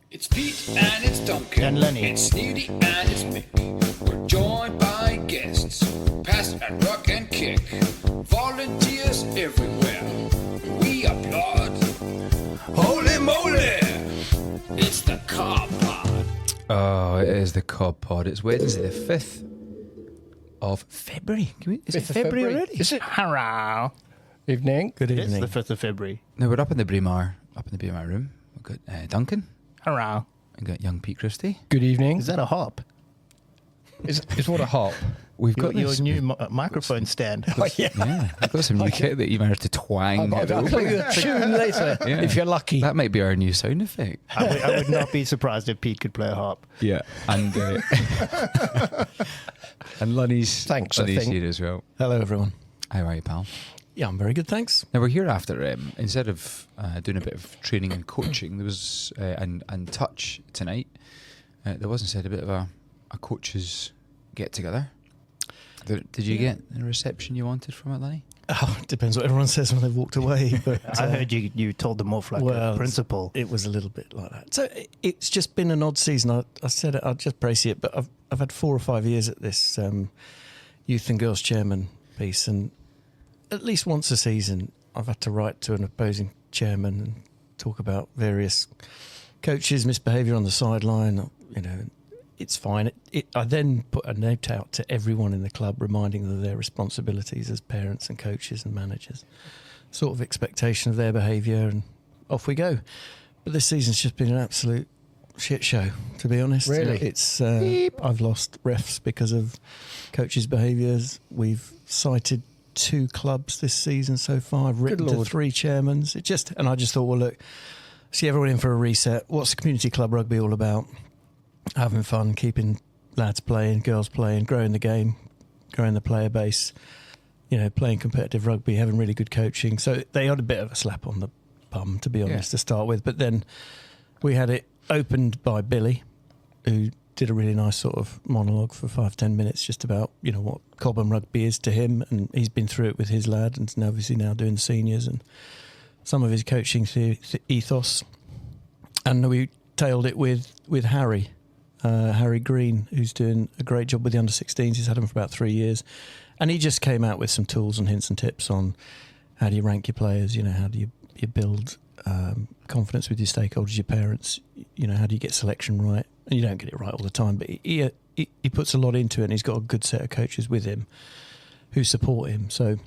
It's Pete and it's Duncan And Lunny. It's Snooty and it's Mick. We're joined by guests, past and rock and kick, volunteers everywhere. We applaud. Holy moly! It's the Cob Pod. Oh, it is the Cob Pod. It's Wednesday, the 5th of February. Is it February already? Is it? Hello. Evening. Good It's evening. the 5th of February. No, we're up in the Braemar room. We've got Duncan. Hello. We've got young Pete Christie. Good evening. Is that a hop? Is what a hop? We've Your, got your this. new microphone stand. Oh, yeah. Yeah, we've got some new kit that you managed to twang. I'll play you a tune later Yeah. if you're lucky. That might be our new sound effect. I would not be surprised if Pete could play a harp. Yeah, and and Lunny's Thanks, I Lunny's think. here as well. Hello, everyone. How are you, pal? Yeah, I'm very good, thanks. Now we're here after instead of doing a bit of training and coaching, there was and touch tonight. There was instead a bit of a coaches get together. Did you get the reception you wanted from it, Lunny? Oh, it depends what everyone says when they've walked away. But I heard you told them off like well, a principal. It was a little bit like that. So it's just been an odd season. I said it, I'll just brace it, but I've had 4 or 5 years at this youth and girls chairman piece, and at least once a season I've had to write to an opposing chairman and talk about various coaches' misbehaviour on the sideline. You know, it's fine. I then put a note out to everyone in the club reminding them of their responsibilities as parents and coaches and managers, sort of expectation of their behaviour, and off we go. But this season's just been an absolute shit show, to be honest. Really? It's I've lost refs because of coaches' behaviours. We've cited 2 clubs this season so far. I've written to 3 chairmans. And I just thought, well, look, see everyone in for a reset. What's community club rugby all about? Having fun, keeping lads playing, girls playing, growing the game, growing the player base, you know, playing competitive rugby, having really good coaching. So they had a bit of a slap on the bum, to be honest, to start with. But then we had it opened by Billy, who did a really nice sort of monologue for 5-10 minutes just about, you know, what Cobham rugby is to him, and he's been through it with his lad, and obviously now doing the seniors, and some of his coaching ethos. And we tailed it with Harry Green, who's doing a great job with the under-16s. He's had them for about 3 years, and he just came out with some tools and hints and tips on how do you rank your players, you know, how do you build confidence with your stakeholders, your parents, you know, how do you get selection right? And you don't get it right all the time, but he puts a lot into it, and he's got a good set of coaches with him who support him. So,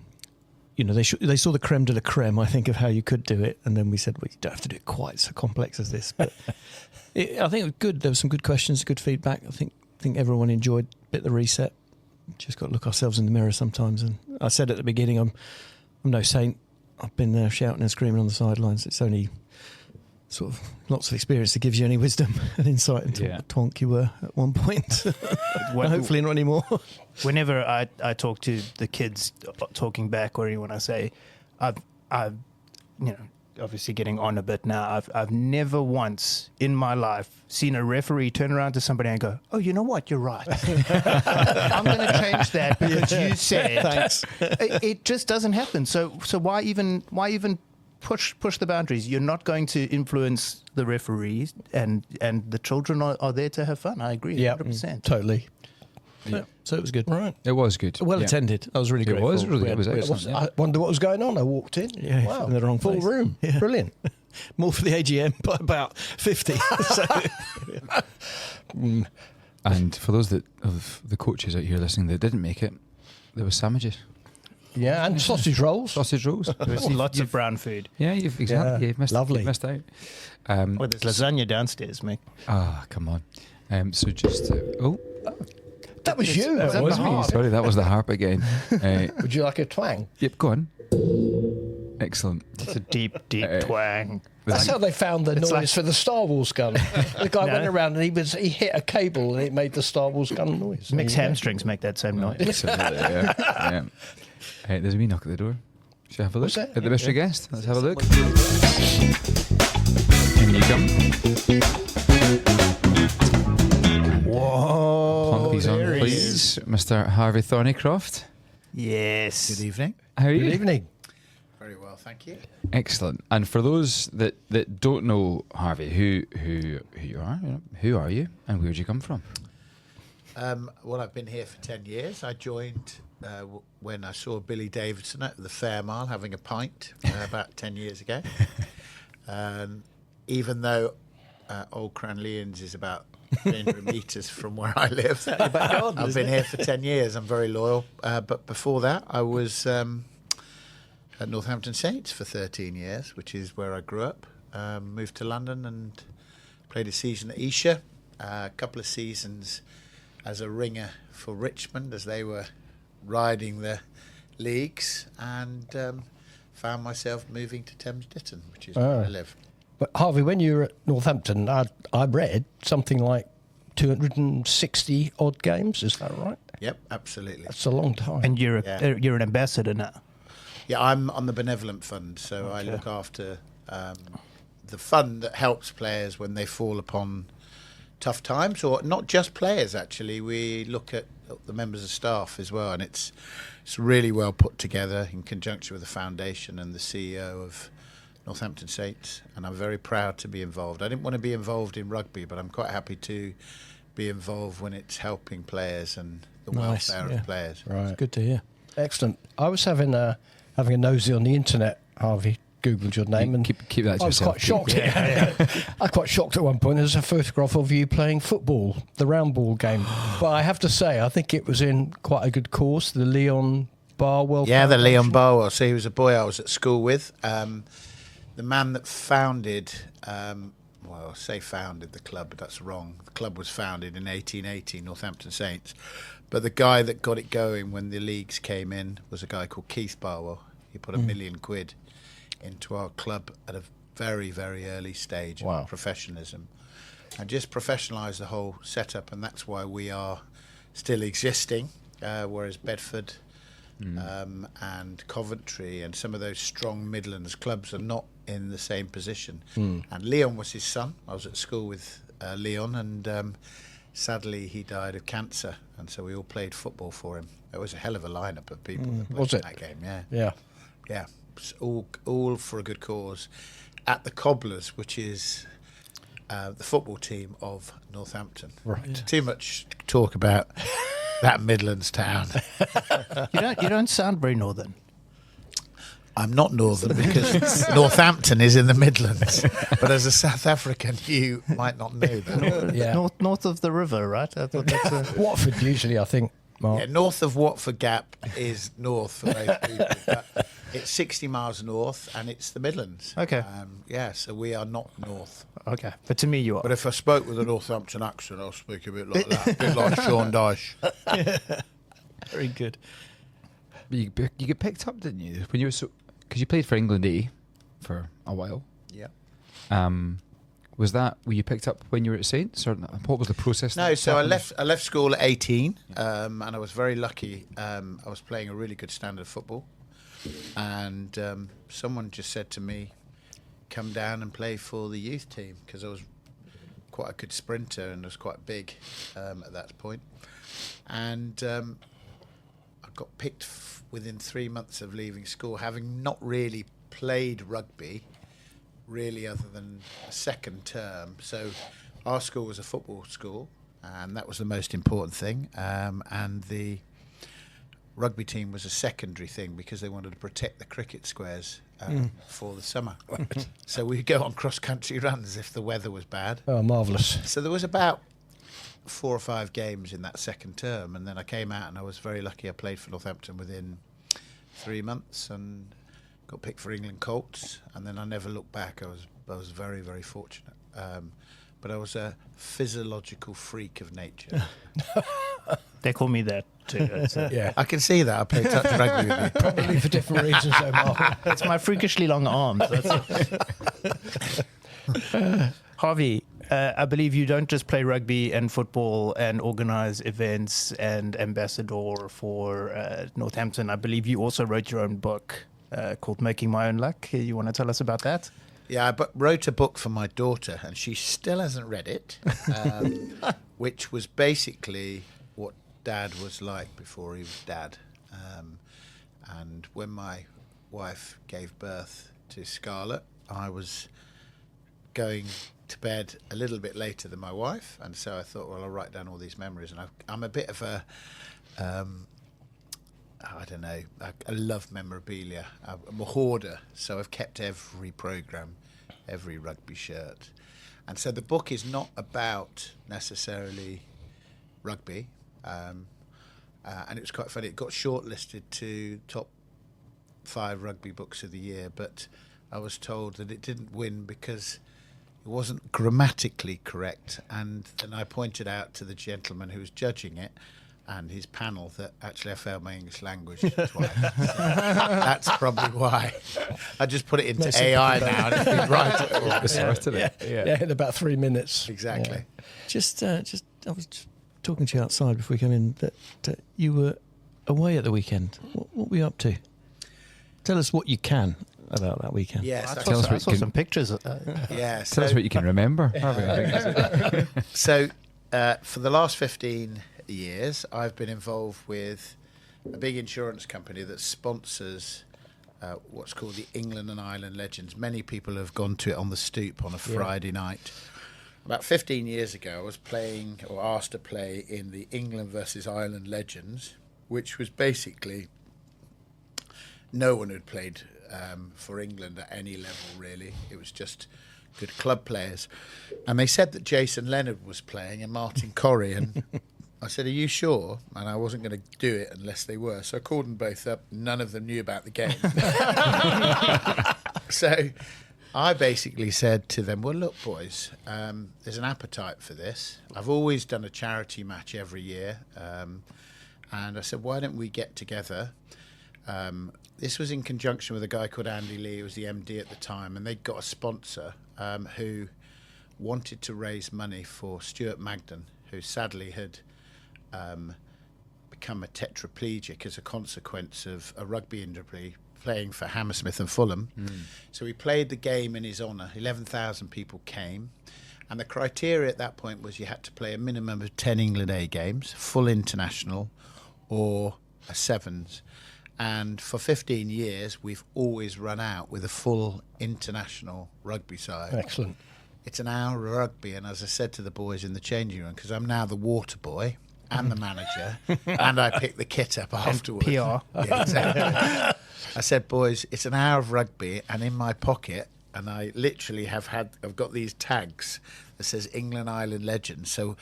you know, they saw the creme de la creme, I think, of how you could do it, and then we said, well, you don't have to do it quite so complex as this. But I think it was good. There were some good questions, good feedback. I think everyone enjoyed a bit of the reset. Just got to look ourselves in the mirror sometimes. And I said at the beginning, I'm no saint. I've been there shouting and screaming on the sidelines. It's only sort of lots of experience that gives you any wisdom and insight into what a twonk you were at one point. Hopefully not anymore. Whenever I talk to the kids talking back, or when I say I've you know, obviously getting on a bit now, I've never once in my life seen a referee turn around to somebody and go, oh, you know what, you're right. I'm going to change that because you said. Thanks. It just doesn't happen. So why even push the boundaries? You're not going to influence the referees, and the children are there to have fun. I agree, 100%. Totally. Yeah. So it was good. Right. It was good. Well attended. I was really grateful. It was really. It was excellent. I wonder what was going on. I walked in. Yeah, Wow. in the wrong Full place. room. Yeah. Brilliant. More for the AGM by about 50. So, And for those of the coaches out here listening that didn't make it, there was sandwiches, Yeah, and sausage rolls. sausage rolls. There's lots of brown food. Yeah, you've missed lovely. You've missed out. Well, there's lasagna downstairs, Mick. Come on. So just That was you. Was that was the me. harp? Sorry, that was the harp again. Would you like a twang? Yep, go on. Excellent. It's a deep twang. That's how they found the noise like- for the Star Wars gun. The guy went around and he hit a cable and it made the Star Wars gun noise. Mick's hamstrings make that same noise. Absolutely, yeah. Hey, there's a wee knock at the door. Shall I have a look What's that? at the mystery guest? Let's have a look. In you come. Whoa. Plonk these on, there he please. Mr. Harvey Thorneycroft. Yes. Good evening. How are Good you? evening. Very well, thank you. Excellent. And for those that don't know Harvey, who you are, who are you, and where did you come from? Well, I've been here for 10 years. I joined when I saw Billy Davidson at the Fair Mile having a pint about 10 years ago. Even though Old Cranleans is about 300 metres from where I live, I've been here for 10 years. I'm very loyal. But before that, I was at Northampton Saints for 13 years, which is where I grew up. Moved to London and played a season at Esher, a couple of seasons as a ringer for Richmond as they were riding the leagues, and found myself moving to Thames Ditton, which is where I live. But Harvey, when you were at Northampton, I read something like 260 odd games. Is that right? Yep, absolutely. That's a long time. And you're an ambassador now. Yeah, I'm on the benevolent fund, so I look after the fund that helps players when they fall upon tough times, or not just players. Actually, we look at the members of staff as well, and it's really well put together in conjunction with the foundation and the CEO of Northampton Saints, and I'm very proud to be involved. I didn't want to be involved in rugby, but I'm quite happy to be involved when it's helping players and the welfare of players. Right. It's good to hear. Excellent. I was having a nosy on the internet, Harvey. Googled your name and keep that to I was yourself. quite shocked. I was quite shocked at one point. There's a photograph of you playing football, the round ball game. But I have to say, I think it was in quite a good course, the Leon Barwell. Yeah, the Leon Barwell. So he was a boy I was at school with. The man that founded, well, I say founded the club, but that's wrong. The club was founded in 1880, Northampton Saints. But the guy that got it going when the leagues came in was a guy called Keith Barwell. He put £1 million into our club at a very, very early stage of professionalism, and just professionalised the whole setup, and that's why we are still existing, whereas Bedford and Coventry and some of those strong Midlands clubs are not in the same position. And Leon was his son. I was at school with Leon, and sadly he died of cancer, and so we all played football for him. It was a hell of a lineup of people that played in that game. Yeah. All for a good cause at the Cobblers, which is the football team of Northampton. Right. Too much talk about that Midlands town. You don't sound very northern. I'm not northern because Northampton is in the Midlands. But as a South African, you might not know that. North of the river, right? I thought that's Watford usually, I think, Mark. Yeah, north of Watford Gap is north for most people. But it's 60 miles north, and it's the Midlands. Okay. So we are not north. okay. But to me, you are. But if I spoke with a Northampton accent, I'll speak a bit like that. A bit like Sean Dyche. Very good. You get picked up, didn't you? When you were because you played for England A for a while. Yeah. Were you picked up when you were at Saints, or what was the process? No, so I left school at 18, and I was very lucky. I was playing a really good standard football, and someone just said to me, "Come down and play for the youth team," because I was quite a good sprinter and I was quite big at that point. And I got picked within 3 months of leaving school, having not really played rugby, really, other than a second term. So our school was a football school, and that was the most important thing. And the rugby team was a secondary thing because they wanted to protect the cricket squares for the summer. So we'd go on cross-country runs if the weather was bad. Oh, marvellous. So there was about 4 or 5 games in that second term, and then I came out and I was very lucky. I played for Northampton within 3 months and got picked for England Colts, and then I never looked back. I was very, very fortunate. But I was a physiological freak of nature. They call me that too. Yeah. I can see that. I played touch rugby with you. Probably for different reasons, though, Mark. It's my freakishly long arms. Harvey, I believe you don't just play rugby and football and organise events and ambassador for Northampton. I believe you also wrote your own book called Making My Own Luck. You want to tell us about that? Yeah, I wrote a book for my daughter, and she still hasn't read it, which was basically what Dad was like before he was Dad. And when my wife gave birth to Scarlett, I was going to bed a little bit later than my wife, and so I thought, well, I'll write down all these memories. And I'm a bit of a, I don't know, I love memorabilia. I'm a hoarder, so I've kept every programme, every rugby shirt. And so the book is not about necessarily rugby, and it was quite funny. It got shortlisted to top 5 rugby books of the year, but I was told that it didn't win because it wasn't grammatically correct. And then I pointed out to the gentleman who was judging it and his panel that actually I failed my English language twice. So that's probably why. I just put it into AI now and it's been right. Yeah, in about 3 minutes. Exactly. Yeah. Just, I was just talking to you outside before we came in that you were away at the weekend. What were you up to? Tell us what you can about that weekend. Yes, I saw some pictures. Yeah, Tell us what you can remember. So for the last 15 years, I've been involved with a big insurance company that sponsors what's called the England and Ireland Legends. Many people have gone to it on the stoop on a Friday night. About 15 years ago, I was playing or asked to play in the England versus Ireland Legends, which was basically no one had played for England at any level, really. It was just good club players. And they said that Jason Leonard was playing and Martin Corrie. And I said, are you sure? And I wasn't going to do it unless they were. So I called them both up. None of them knew about the game. So I basically said to them, well, look, boys, there's an appetite for this. I've always done a charity match every year. And I said, why don't we get together? This was in conjunction with a guy called Andy Lee, who was the MD at the time, and they'd got a sponsor who wanted to raise money for Stuart Magden, who sadly had become a tetraplegic as a consequence of a rugby injury playing for Hammersmith and Fulham. So we played the game in his honour. 11,000 people came, and the criteria at that point was you had to play a minimum of 10 England A games, full international, or a sevens. And for 15 years, we've always run out with a full international rugby side. Excellent. It's an hour of rugby, and as I said to the boys in the changing room, because I'm now the water boy and the manager, and I pick the kit up afterwards. PR. Yeah, exactly. I said, boys, it's an hour of rugby, and in my pocket, and I literally I've got these tags that says England Ireland Legends. So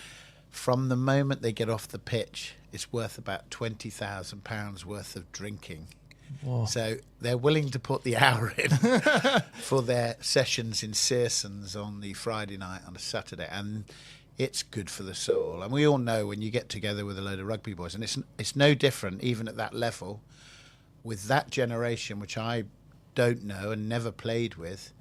from the moment they get off the pitch, it's worth about £20,000 worth of drinking. Whoa. So they're willing to put the hour in for their sessions in Searsons on the Friday night, on a Saturday, and it's good for the soul. And we all know when you get together with a load of rugby boys, and it's no different even at that level with that generation, which I don't know and never played with.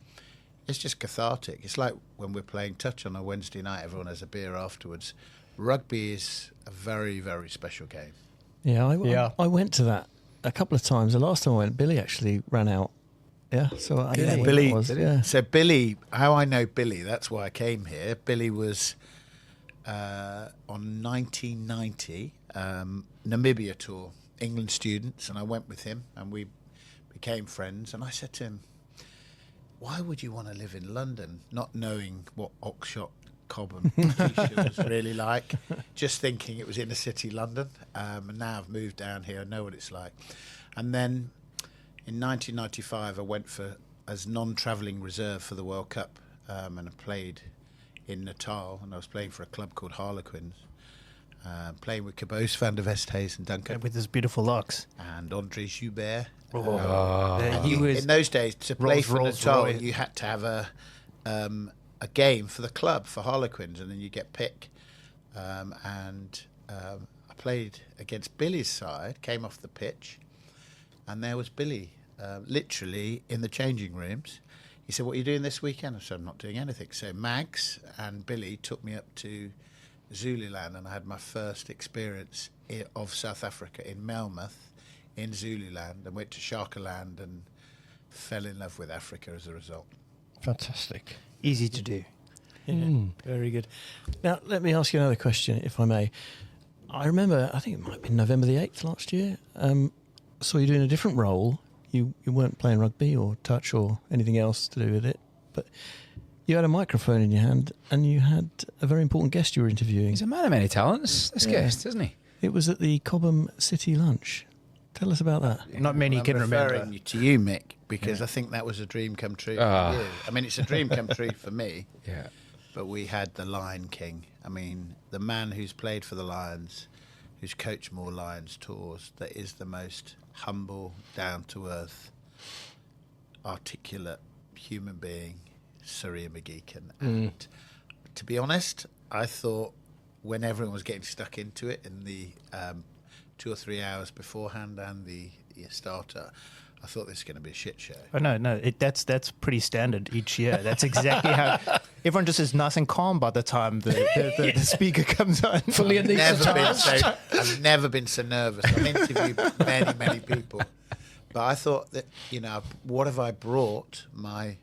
It's just cathartic. It's like when we're playing touch on a Wednesday night, everyone has a beer afterwards. Rugby is a very, very special game. Yeah, I went to that a couple of times. The last time I went, Billy actually ran out. Yeah, so I yeah, Billy. So Billy, how I know Billy, that's why I came here. Billy was on 1990 Namibia tour, England students, and I went with him, and we became friends. And I said to him, "Why would you want to live in London, not knowing what Oxshott, Cobham was really like, just thinking it was inner city London, and now I've moved down here, I know what it's like." And then in 1995 I went as non-travelling reserve for the World Cup, and I played in Natal, and I was playing for a club called Harlequins, playing with Cabos, Van der Westhuizen and Duncan. With his beautiful locks. And Andre Joubert. He was in those days, to play for Natal, Royce. you had to have a game for the club, for Harlequins, and then you get picked. I played against Billy's side, came off the pitch, and there was Billy, literally in the changing rooms. He said, "What are you doing this weekend?" I said, "I'm not doing anything." So Mags and Billy took me up to Zululand, and I had my first experience of South Africa in Melmoth, in Zululand, and went to Shakaland and fell in love with Africa as a result. Fantastic. Easy to do. Yeah, very good. Now, let me ask you another question, if I may. I remember, I think it might have been November the 8th last year, saw you doing a different role you weren't playing rugby or touch or anything else to do with it, but you had a microphone in your hand and you had a very important guest you were interviewing. He's a man of many talents, this guest, isn't he? It was at the Cobham City lunch. Tell us about that. Not many can remember. I'm referring to you, Mick, because I think that was a dream come true for you. I mean, it's a dream come true for me. Yeah. But we had the Lion King. I mean, the man who's played for the Lions, who's coached more Lions tours, that is the most humble, down-to-earth, articulate human being, Surya McGeechan. And to be honest, I thought when everyone was getting stuck into it in the 2 or 3 hours beforehand and the starter, I thought this was going to be a shit show. Oh, no, that's pretty standard each year. That's exactly how everyone just is nice and calm by the time the speaker comes on. Fully I've never been so nervous. I've interviewed many people. But I thought that, what have I brought my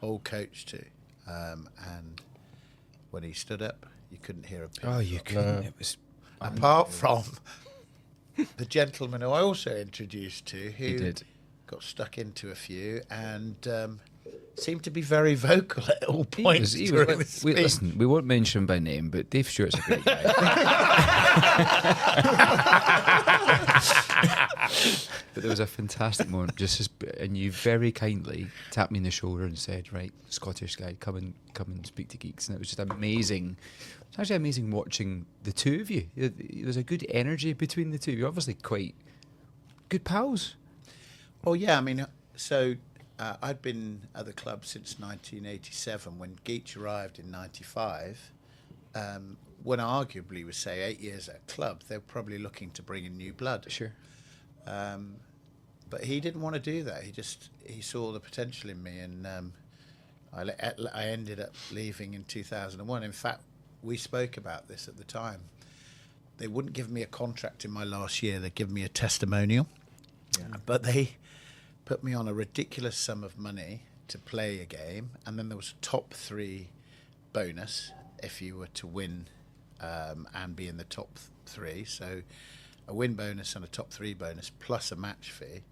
old coach to? And when he stood up, you couldn't hear a pin. Oh, you couldn't. It was apart from the gentleman who I also introduced to, who got stuck into a few and seemed to be very vocal at all points during the speech. Listen, we won't mention him by name, but Dave Stewart's a great guy. But there was a fantastic moment, and you very kindly tapped me in the shoulder and said, "Right, Scottish guy, come and speak to geeks." And it was just amazing. It's actually amazing watching the two of you. There was a good energy between the two. You're obviously quite good pals. Oh yeah, I mean, so I'd been at the club since 1987. When Geach arrived in '95, when arguably was say 8 years at club, they were probably looking to bring in new blood. Sure. But he didn't want to do that. He saw the potential in me, and I ended up leaving in 2001. In fact, we spoke about this at the time. They wouldn't give me a contract in my last year. They'd give me a testimonial. Yeah. But they put me on a ridiculous sum of money to play a game, and then there was a top 3 bonus if you were to win and be in the top 3. So a win bonus and a top 3 bonus plus a match fee.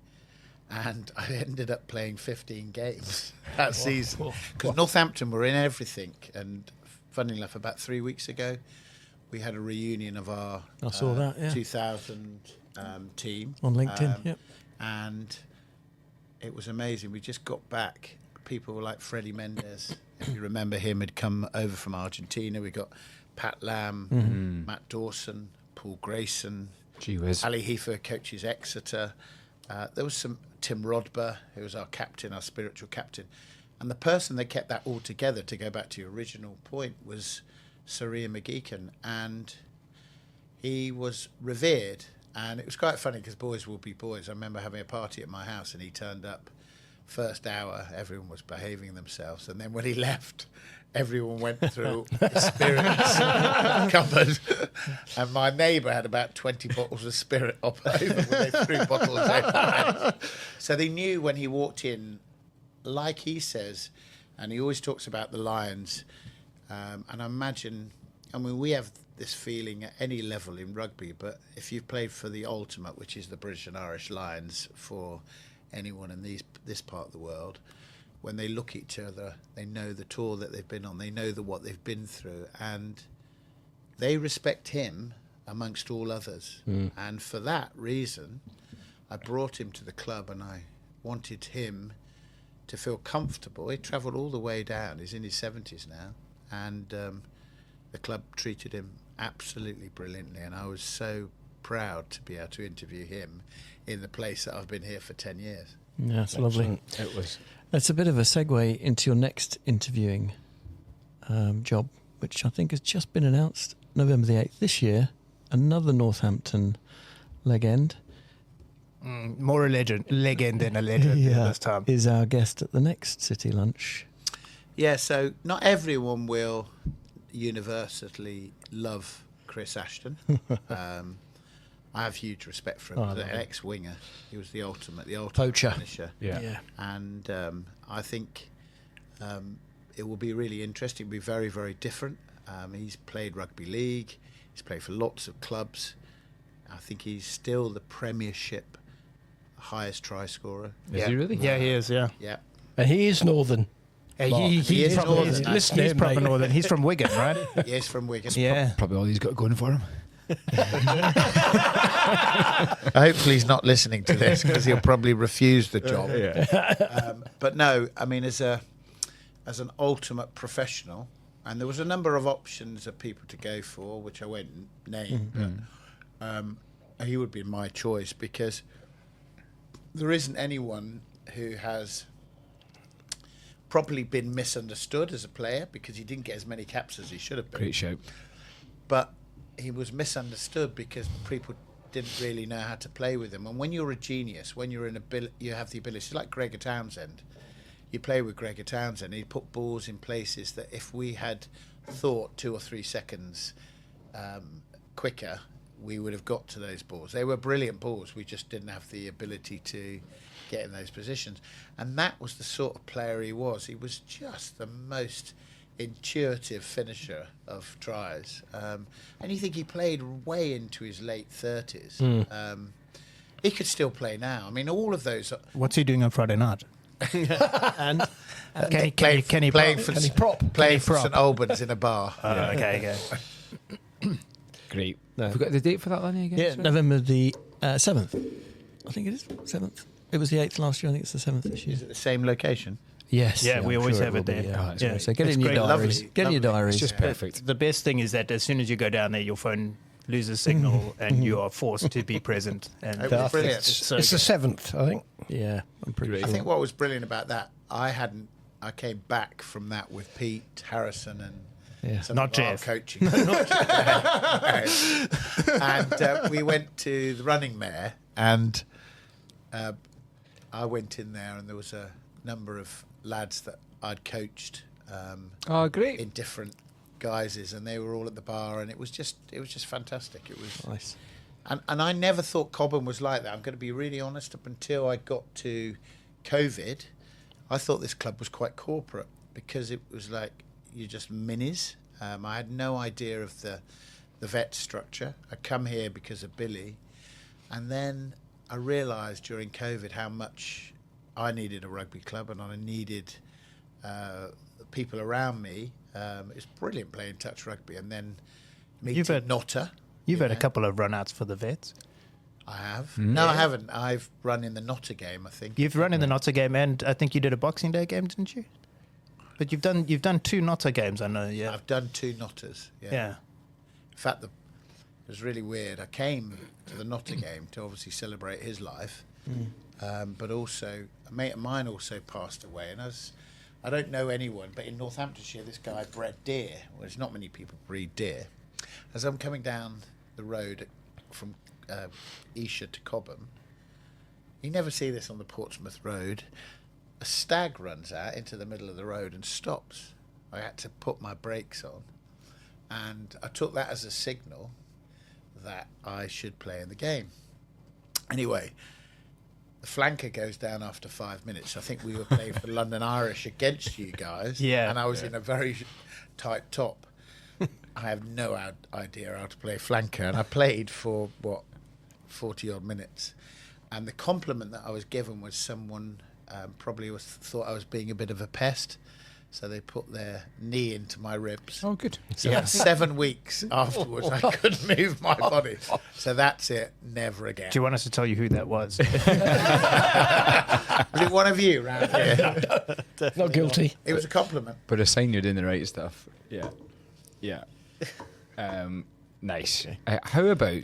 And I ended up playing 15 games that season because Northampton were in everything. And funnily enough, about 3 weeks ago, we had a reunion of our 2000 team on LinkedIn. Yep. And it was amazing. We just got back. People were like Freddie Mendes, if you remember him, had come over from Argentina. We got Pat Lamb, Matt Dawson, Paul Grayson, Ali Heifer coaches Exeter. There was some Tim Rodber, who was our captain, our spiritual captain. And the person that kept that all together, to go back to your original point, was Surya McGeechan. And he was revered. And it was quite funny because boys will be boys. I remember having a party at my house and he turned up. First hour, everyone was behaving themselves. And then when he left, everyone went through the spirits cupboard. And my neighbour had about 20 bottles of spirit up over when they threw bottles over. So they knew when he walked in, like he says, and he always talks about the Lions. And I imagine, we have this feeling at any level in rugby, but if you've played for the ultimate, which is the British and Irish Lions, for anyone in this part of the world, when they look at each other, they know the tour that they've been on, they know what they've been through, and they respect him amongst all others. And for that reason, I brought him to the club and I wanted him to feel comfortable. He travelled all the way down, he's in his 70s now, and the club treated him absolutely brilliantly, and I was so proud to be able to interview him in the place that I've been here for 10 years. Yeah, it's lovely. It was. That's a bit of a segue into your next interviewing job, which I think has just been announced November the 8th this year. Another Northampton legend. More a legend than a legend this time. Is our guest at the next City Lunch. Yeah, so not everyone will universally love Chris Ashton. I have huge respect for him. An ex-winger, he was the ultimate poacher finisher. Yeah. And I think it will be really interesting. It'll be very, very different. He's played rugby league. He's played for lots of clubs. I think he's still the Premiership highest try scorer. Is he really? Yeah, he is. Yeah. Yeah. And he is Northern. He is probably, Northern, he's, actually. he's proper Northern. He's from Wigan, right? Yes, from Wigan. Yeah. Probably all he's got going for him. Hopefully he's not listening to this because he'll probably refuse the job. But no, I mean, as an ultimate professional, and there was a number of options of people to go for, which I won't name, but he would be my choice because there isn't anyone who has probably been misunderstood as a player because he didn't get as many caps as he should have been. Great shout. But he was misunderstood because people didn't really know how to play with him. And when you're a genius, when you're you have the ability, like Gregor Townsend. You play with Gregor Townsend, he put balls in places that if we had thought 2 or 3 seconds quicker, we would have got to those balls. They were brilliant balls. We just didn't have the ability to get in those positions. And that was the sort of player he was. He was just the most intuitive finisher of tries. And you think he played way into his late 30s. He could still play now. I mean, all of those... What's he doing on Friday night? And Can he playing prop? for St Albans in a bar. Okay. Great. No. Have we got the date for that, Lunny, again? Yeah, sorry? November the 7th. I think it is 7th. It was the 8th last year. I think it's the 7th this year. Is it the same location? Yes. Yeah, we I'm always sure have will it there. be, Oh, that's Yeah. great. So get It's in your great. diaries. Lovely, Get in your lovely. diaries. It's just perfect. The best thing is that as soon as you go down there, your phone loses signal and you are forced to be present. And It was brilliant. It's so the 7th, I think. Yeah, I'm pretty I sure. think what was brilliant about that, I came back from that with Pete Harrison and Yeah. some Not of our Jeff. coaching. And we went to the Running Mare, and I went in there, and there was a number of lads that I'd coached Oh, great. in different guises, and they were all at the bar, and it was just fantastic. It was Nice. And I never thought Cobham was like that. I'm going to be really honest. Up until I got to COVID, I thought this club was quite corporate because it was like you're just minis. I had no idea of the vet structure. I come here because of Billy, and then I realised during COVID how much I needed a rugby club, and I needed people around me. It's brilliant playing touch rugby, and then meeting You've had- Notta. You've you had a know. couple of run-outs for the vets. I have. No, I haven't. I've run in the Notta game, I think. You've run in the Notta game, and I think you did a Boxing Day game, didn't you? But you've done 2 Notta games, I know. Yeah. I've done 2 Nottas. Yeah. In fact, it was really weird. I came to the Notta game to obviously celebrate his life, but also a mate of mine also passed away, and I don't know anyone, but in Northamptonshire, this guy bred deer. Well, there's not many people breed deer. As I'm coming down the road from Esher to Cobham, you never see this on the Portsmouth Road. A stag runs out into the middle of the road and stops. I had to put my brakes on, and I took that as a signal that I should play in the game. Anyway, the flanker goes down after 5 minutes. I think we were playing for London Irish against you guys. Yeah. And I was in a very tight top. I have no idea how to play flanker, and I played for 40 odd minutes. And the compliment that I was given was someone probably thought I was being a bit of a pest, so they put their knee into my ribs. Oh, good. So 7 weeks afterwards, I couldn't move my body. So that's it. Never again. Do you want us to tell you who that was? Was it one of you round here? Not guilty. It was a compliment. But a sign you're doing the right stuff. Yeah. Yeah. Nice. How about...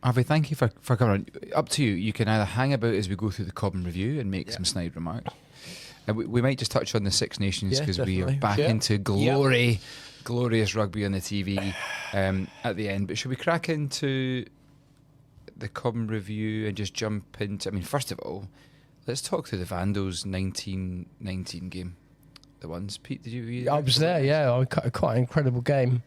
Harvey, thank you for coming on. Up to you. You can either hang about as we go through the Cobham review and make some snide remarks. And we might just touch on the Six Nations Yeah, because we are definitely. back Yeah. into glorious rugby on the TV at the end. But should we crack into the Cobham review and just jump into... I mean, first of all, let's talk through the Vandals 1919 game. The ones. Pete, did you... I was there, yeah. Quite an incredible game.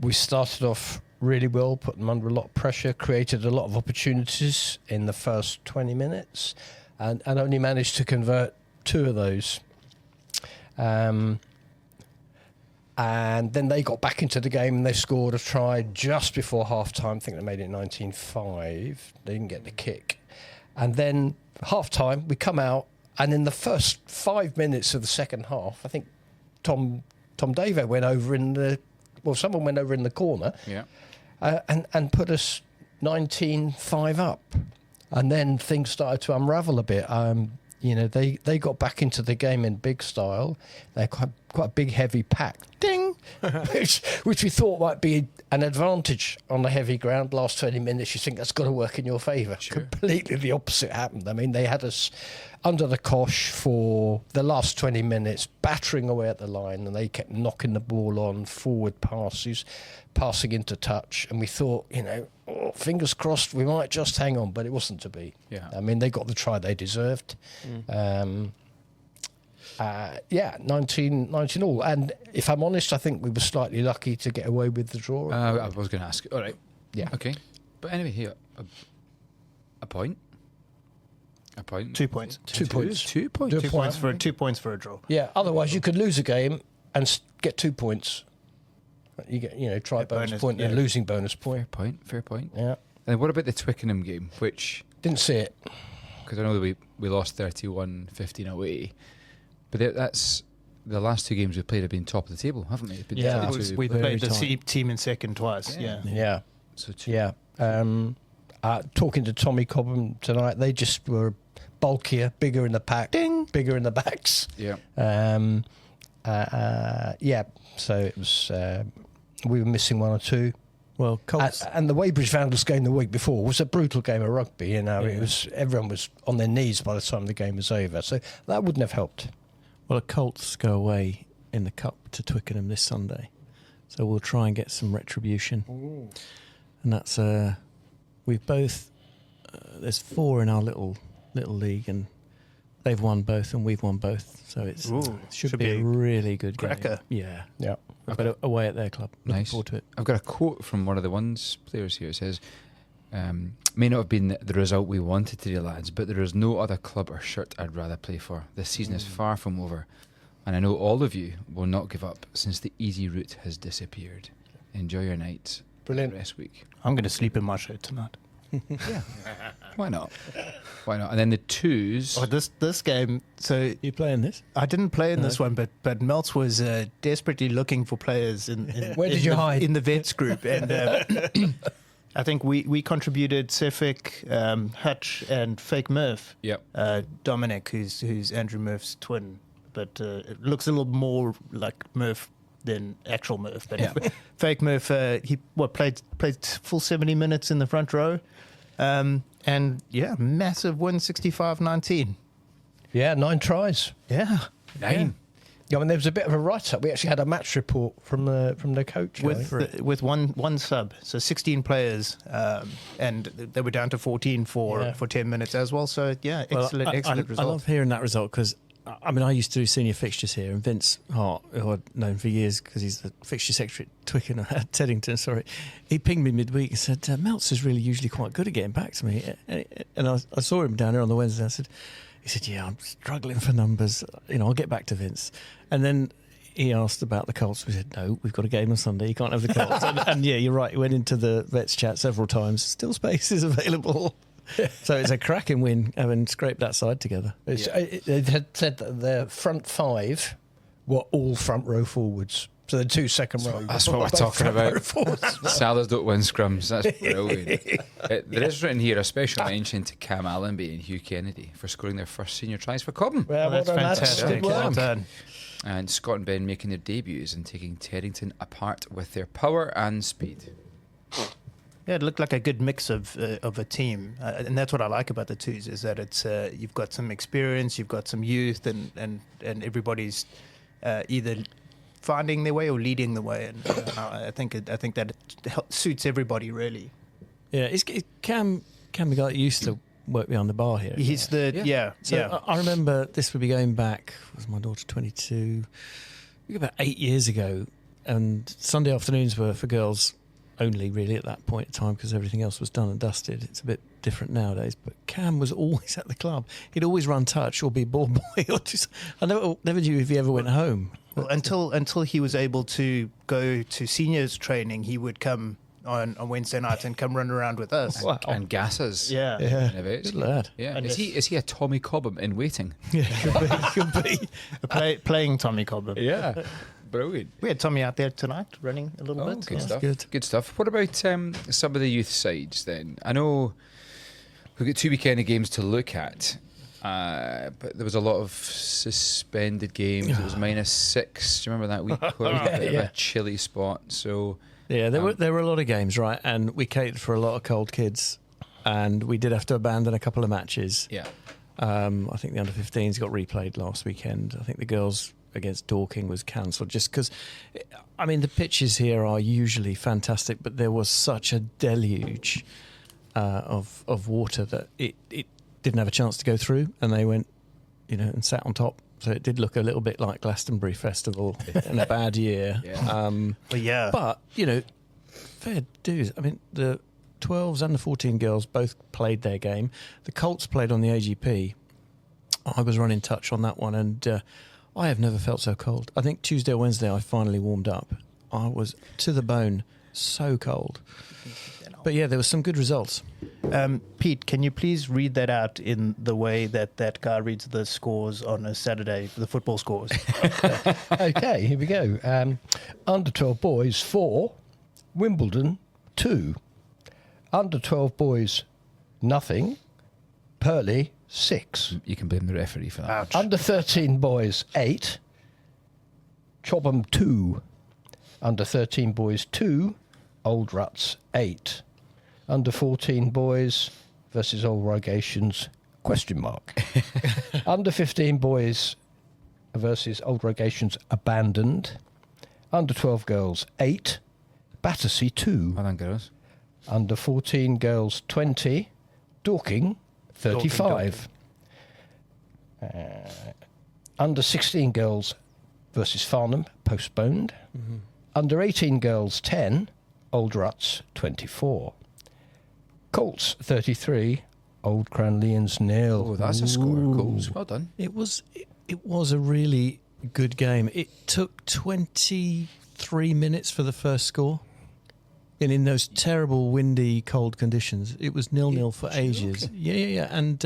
We started off really well, put them under a lot of pressure, created a lot of opportunities in the first 20 minutes, and only managed to convert 2 of those. And then they got back into the game and they scored a try just before half-time. I think they made it 19-5. They didn't get the kick. And then half-time, we come out, and in the first 5 minutes of the second half, I think Tom Davo went over someone went over in the corner and put us 19-5 up. And then things started to unravel a bit. They got back into the game in big style. They're quite a big, heavy pack. Ding! which we thought might be an advantage on the heavy ground. Last 20 minutes, you think that's got to work in your favour. Sure. Completely the opposite happened. I mean, they had us under the cosh for the last 20 minutes, battering away at the line, and they kept knocking the ball on, forward passes, passing into touch. And we thought, fingers crossed, we might just hang on, but it wasn't to be. Yeah. I mean, they got the try they deserved. 19 all. And if I'm honest, I think we were slightly lucky to get away with the draw. I was going to ask. All right. Yeah. Okay. But anyway, here, a point. A point. 2 points. 2 points. 2 points. 2 points for a draw. Yeah. Otherwise, you could lose a game and get 2 points. You get, try bonus point and losing bonus point. Fair point. Yeah. And what about the Twickenham game, which... Didn't see it. Because I know that we lost 31-15 away. But that's... The last 2 games we've played have been top of the table, haven't they? Yeah. We played the team in second twice. Yeah. So 2. Yeah. Talking to Tommy Cobham tonight, they just were bulkier, bigger in the pack, bigger in the backs. Yeah. So it was... we were missing 1 or 2. Well, Colts... And the Weybridge Vandals game the week before was a brutal game of rugby. It was everyone was on their knees by the time the game was over. So that wouldn't have helped. Well, the Colts go away in the Cup to Twickenham this Sunday. So we'll try and get some retribution. Ooh. And that's... we've both... there's 4 in our little league, and they've won both and we've won both. So it should be a really good cracker. Game. Yeah. Yeah. But away at their club. Looking Nice. forward to it. I've got a quote from one of the ones players here. It says, may not have been the result we wanted today, lads, but there is no other club or shirt I'd rather play for. This season is far from over, and I know all of you will not give up since the easy route has disappeared. Enjoy your night. Brilliant. Rest week. I'm going to sleep in my shirt tonight. Yeah. Why not? And then the 2s. Oh, this game. So You playing this? I didn't play in this one, but Meltz was desperately looking for players in Where did you hide? In the vets group, and I think we contributed Sefik, Hutch, and Fake Murph. Yep. Dominic, who's Andrew Murph's twin, but it looks a little more like Murph than actual Murph. But Fake Murph, he played full 70 minutes in the front row. Massive win, 65-19. Yeah, 9 tries. Yeah. 9. Yeah, I mean, there was a bit of a write-up. We actually had a match report from the coach. With one sub, so 16 players, and they were down to 14 for 10 minutes as well. So, excellent result. I love hearing that result because, I mean, I used to do senior fixtures here, and Vince Hart, who I'd known for years because he's the fixture secretary at Twickenham, Teddington, he pinged me midweek and said, Meltz is really usually quite good at getting back to me. And I saw him down there on the Wednesday. He said, yeah, I'm struggling for numbers. I'll get back to Vince. And then he asked about the Colts. We said, no, we've got a game on Sunday. You can't have the Colts. and yeah, you're right. He went into the vets chat several times. Still spaces available. So it's a cracking win, having scraped that side together. They had said that their front 5 were all front row forwards. So the 2 second row. That's what we're talking about. Salas don't win scrums. That's brilliant. There is written here a special mention to Cam Allenby and Hugh Kennedy for scoring their first senior tries for Cobham. Well, That's fantastic. Well done. And Scott and Ben making their debuts and taking Teddington apart with their power and speed. Yeah, it looked like a good mix of a team, and that's what I like about the 2s is that it's you've got some experience, you've got some youth, and everybody's either finding their way or leading the way, and I think that it suits everybody really. Yeah, Cam the guy that used to work behind the bar here. He's I remember this would be going back. Was my daughter 22? About 8 years ago, and Sunday afternoons were for girls only really at that point in time because everything else was done and dusted. It's a bit different nowadays, but Cam was always at the club. He'd always run touch or be ball boy or just, I never knew if he ever went home. Well, until he was able to go to seniors training, he would come on Wednesday night and come run around with us. Wow. And gas us. Yeah. Good lad. Yeah. And Is he a Tommy Cobham in waiting? Yeah, could be. Playing Tommy Cobham. Yeah. Brilliant. We had Tommy out there tonight running a little bit. Good Yeah. stuff. good. Good stuff. What about some of the youth sides then? I know we've got 2 weekend games to look at, but there was a lot of suspended games. It was -6. Do you remember that week? Where it was a bit of a chilly spot. So Yeah, there were a lot of games, right? And we catered for a lot of cold kids, and we did have to abandon a couple of matches. yeah, I think the under-15s got replayed last weekend. I think the girls against Dorking was cancelled just because, I mean, the pitches here are usually fantastic, but there was such a deluge of water that it didn't have a chance to go through, and they went, and sat on top. So it did look a little bit like Glastonbury Festival in a bad year. Yeah. But, fair dues. I mean, the 12s and the 14 girls both played their game. The Colts played on the AGP. I was running touch on that one, and I have never felt so cold. I think Tuesday or Wednesday I finally warmed up. I was to the bone, so cold. But yeah, there were some good results. Pete, can you please read that out in the way that guy reads the scores on a Saturday, the football scores? Okay, here we go. Under 12 boys 4, Wimbledon 2. Under 12 boys nothing, Purley 6. you can blame the referee for that. Under 13 boys 8, Cobham 2. Under 13 boys 2, Old Ruts 8. Under 14 boys versus Old Rogations ? Under 15 boys versus Old Rogations abandoned. Under 12 girls 8, Battersea 2. Well done, girls. Under 14 girls 20, Dorking 35. Under 16 girls versus Farnham postponed. Under 18 girls 10, Old Ruts 24. Colts 33, Old Cranleans 0. Oh, that's a score of goals. Well done. It was a really good game. It took 23 minutes for the first score. And in those terrible, windy, cold conditions, it was 0-0 for ages. Yeah. And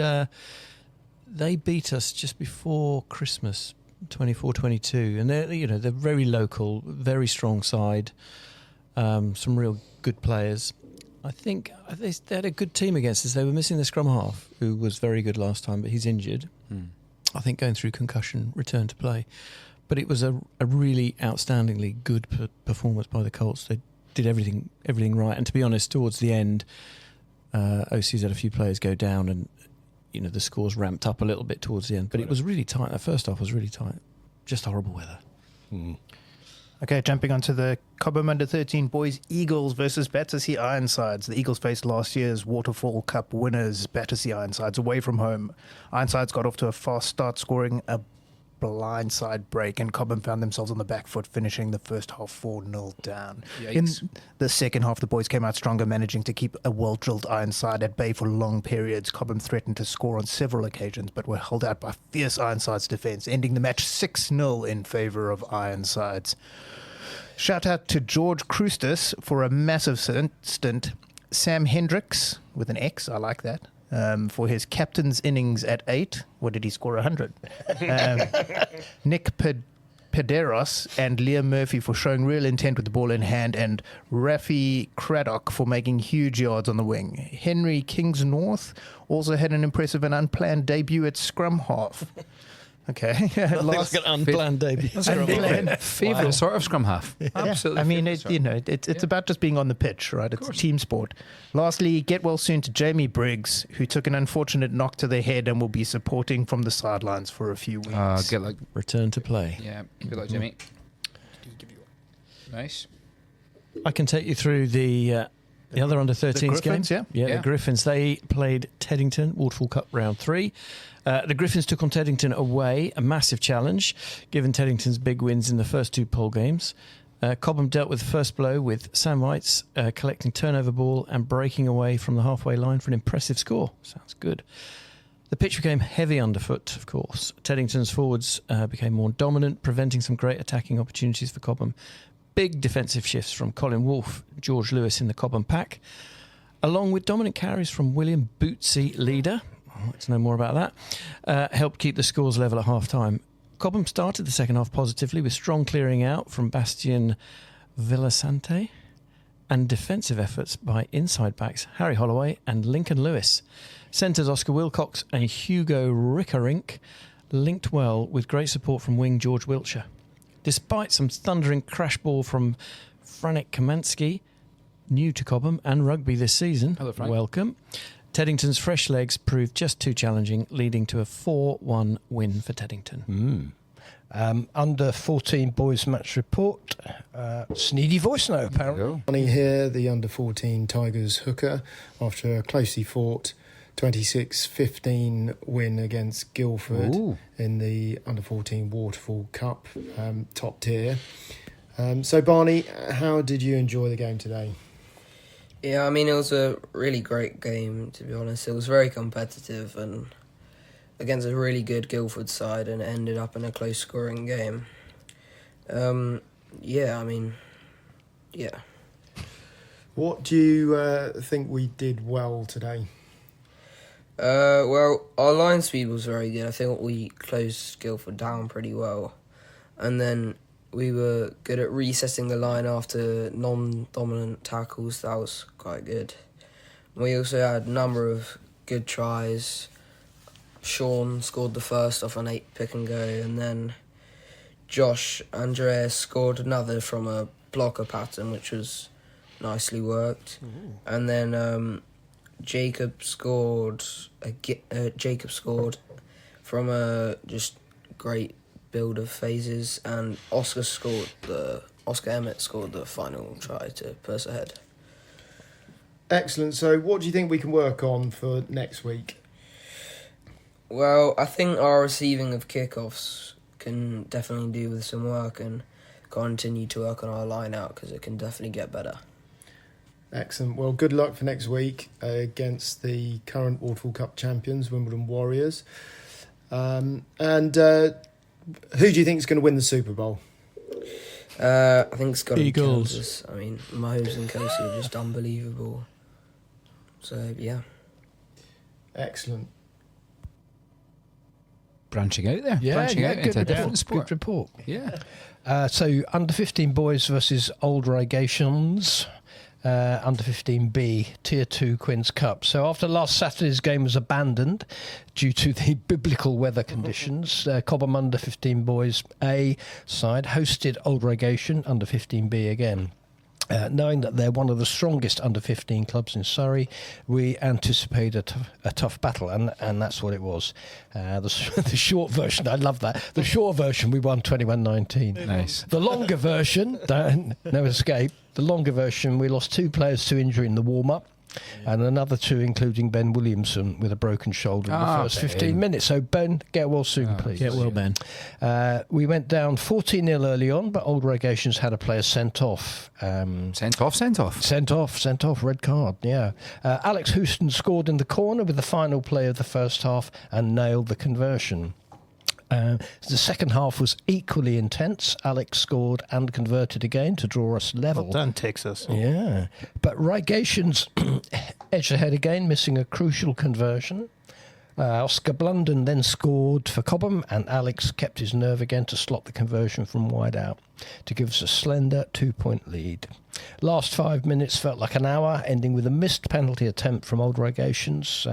they beat us just before Christmas, 24-22. And they're very local, very strong side, some real good players. I think they had a good team against us. They were missing the scrum half, who was very good last time, but he's injured. I think going through concussion, return to play. But it was a really outstandingly good performance by the Colts. They did everything right. And to be honest, towards the end, OC's had a few players go down, and the scores ramped up a little bit towards the end. But it was really tight. The first half was really tight. Just horrible weather. Okay, jumping onto the Cobham under-13 boys, Eagles versus Battersea Ironsides. The Eagles faced last year's Waterfall Cup winners, Battersea Ironsides, away from home. Ironsides got off to a fast start, scoring a blindside break, and Cobham found themselves on the back foot, finishing the first half 4-0 down. Yikes. In the second half, the boys came out stronger, managing to keep a well-drilled Ironside at bay for long periods. Cobham threatened to score on several occasions, but were held out by fierce Ironsides defence, ending the match 6-0 in favour of Ironsides. Shout out to George Krustis for a massive stint. Sam Hendricks, with an X, I like that, for his captain's innings at 8. What did he score? 100. Nick Pederos and Liam Murphy for showing real intent with the ball in hand, and Rafi Craddock for making huge yards on the wing. Henry Kingsnorth also had an impressive and unplanned debut at scrum half. Okay. Last unplanned debut. Favourite sort of scrum half. Absolutely. I mean, favourite sort. it's about just being on the pitch, right? It's a team sport. Lastly, get well soon to Jamie Briggs, who took an unfortunate knock to the head and will be supporting from the sidelines for a few weeks. Get like Return to play. yeah. Good luck, Jimmy. Nice. I can take you through the other under-13s game. Griffins, yeah? The Griffins. They played Teddington, Waterfall Cup round 3. The Griffins took on Teddington away, a massive challenge, given Teddington's big wins in the first 2 poll games. Cobham dealt with the first blow with Sam Whites collecting turnover ball and breaking away from the halfway line for an impressive score. Sounds good. The pitch became heavy underfoot, of course. Teddington's forwards became more dominant, preventing some great attacking opportunities for Cobham. Big defensive shifts from Colin Wolfe, George Lewis in the Cobham pack, along with dominant carries from William Bootsy, leader. I'd like to know more about that. Helped keep the scores level at half-time. Cobham started the second half positively with strong clearing out from Bastien Villasante and defensive efforts by inside backs Harry Holloway and Lincoln Lewis. Centres Oscar Wilcox and Hugo Rickarink linked well with great support from wing George Wiltshire. Despite some thundering crash ball from Franek Kamansky, new to Cobham and rugby this season, Hello, Frank. welcome, Teddington's fresh legs proved just too challenging, leading to a 4-1 win for Teddington. Under 14 boys match report. Sneedy voice note, apparently. Lunny here, the under 14 Tigers hooker, after a closely fought 26-15 win against Guildford in the under 14 Waterfall Cup, top tier. So Barney, how did you enjoy the game today? Yeah, I mean, it was a really great game, to be honest. It was very competitive and against a really good Guildford side, and it ended up in a close scoring game. Yeah. What do you think we did well today? Well, our line speed was very good. I think we closed Guildford down pretty well. And then we were good at resetting the line after non-dominant tackles. That was quite good. We also had a number of good tries. Sean scored the first off an 8 pick and go, and then Josh Andreas scored another from a blocker pattern, which was nicely worked. And then Jacob scored from a just great build of phases, and Oscar Emmett scored the final try to put us ahead. Excellent. So what do you think we can work on for next week? Well, I think our receiving of kickoffs can definitely do with some work, and continue to work on our line out because it can definitely get better. Excellent. Well, good luck for next week against the current Waterfall Cup champions, Wimbledon Warriors. And who do you think is going to win the Super Bowl? I think it's got to be Eagles. Kansas. I mean, Mahomes and Kelsey are just unbelievable. So, yeah. Excellent. Branching out there. Yeah, Branching out good into a report, different sport. Good report. Yeah. So, under 15 boys versus old Regations. Under 15B, Tier 2 Queen's Cup. So after last Saturday's game was abandoned due to the biblical weather conditions, Cobham under 15 boys A side hosted Old Reigation under 15B again. Knowing that they're one of the strongest under 15 clubs in Surrey, we anticipate a tough battle, and that's what it was. The short version, I love that. The short version, we won 21-19. Nice. The longer version, no escape. The longer version, we lost 2 players to injury in the warm-up, and another 2, including Ben Williamson, with a broken shoulder in the first 15 minutes. So, Ben, get well soon, please. Get well, Ben. We went down 14-0 early on, but Old Regations had a player sent off. Sent off, red card, yeah. Alex Houston scored in the corner with the final play of the first half and nailed the conversion. The second half was equally intense. Alex scored and converted again to draw us level. Well done, Texas. Yeah. But Regations edged ahead again, missing a crucial conversion. Oscar Blunden then scored for Cobham, and Alex kept his nerve again to slot the conversion from wide out to give us a slender 2-point lead. Last 5 minutes felt like an hour, ending with a missed penalty attempt from Old Regations.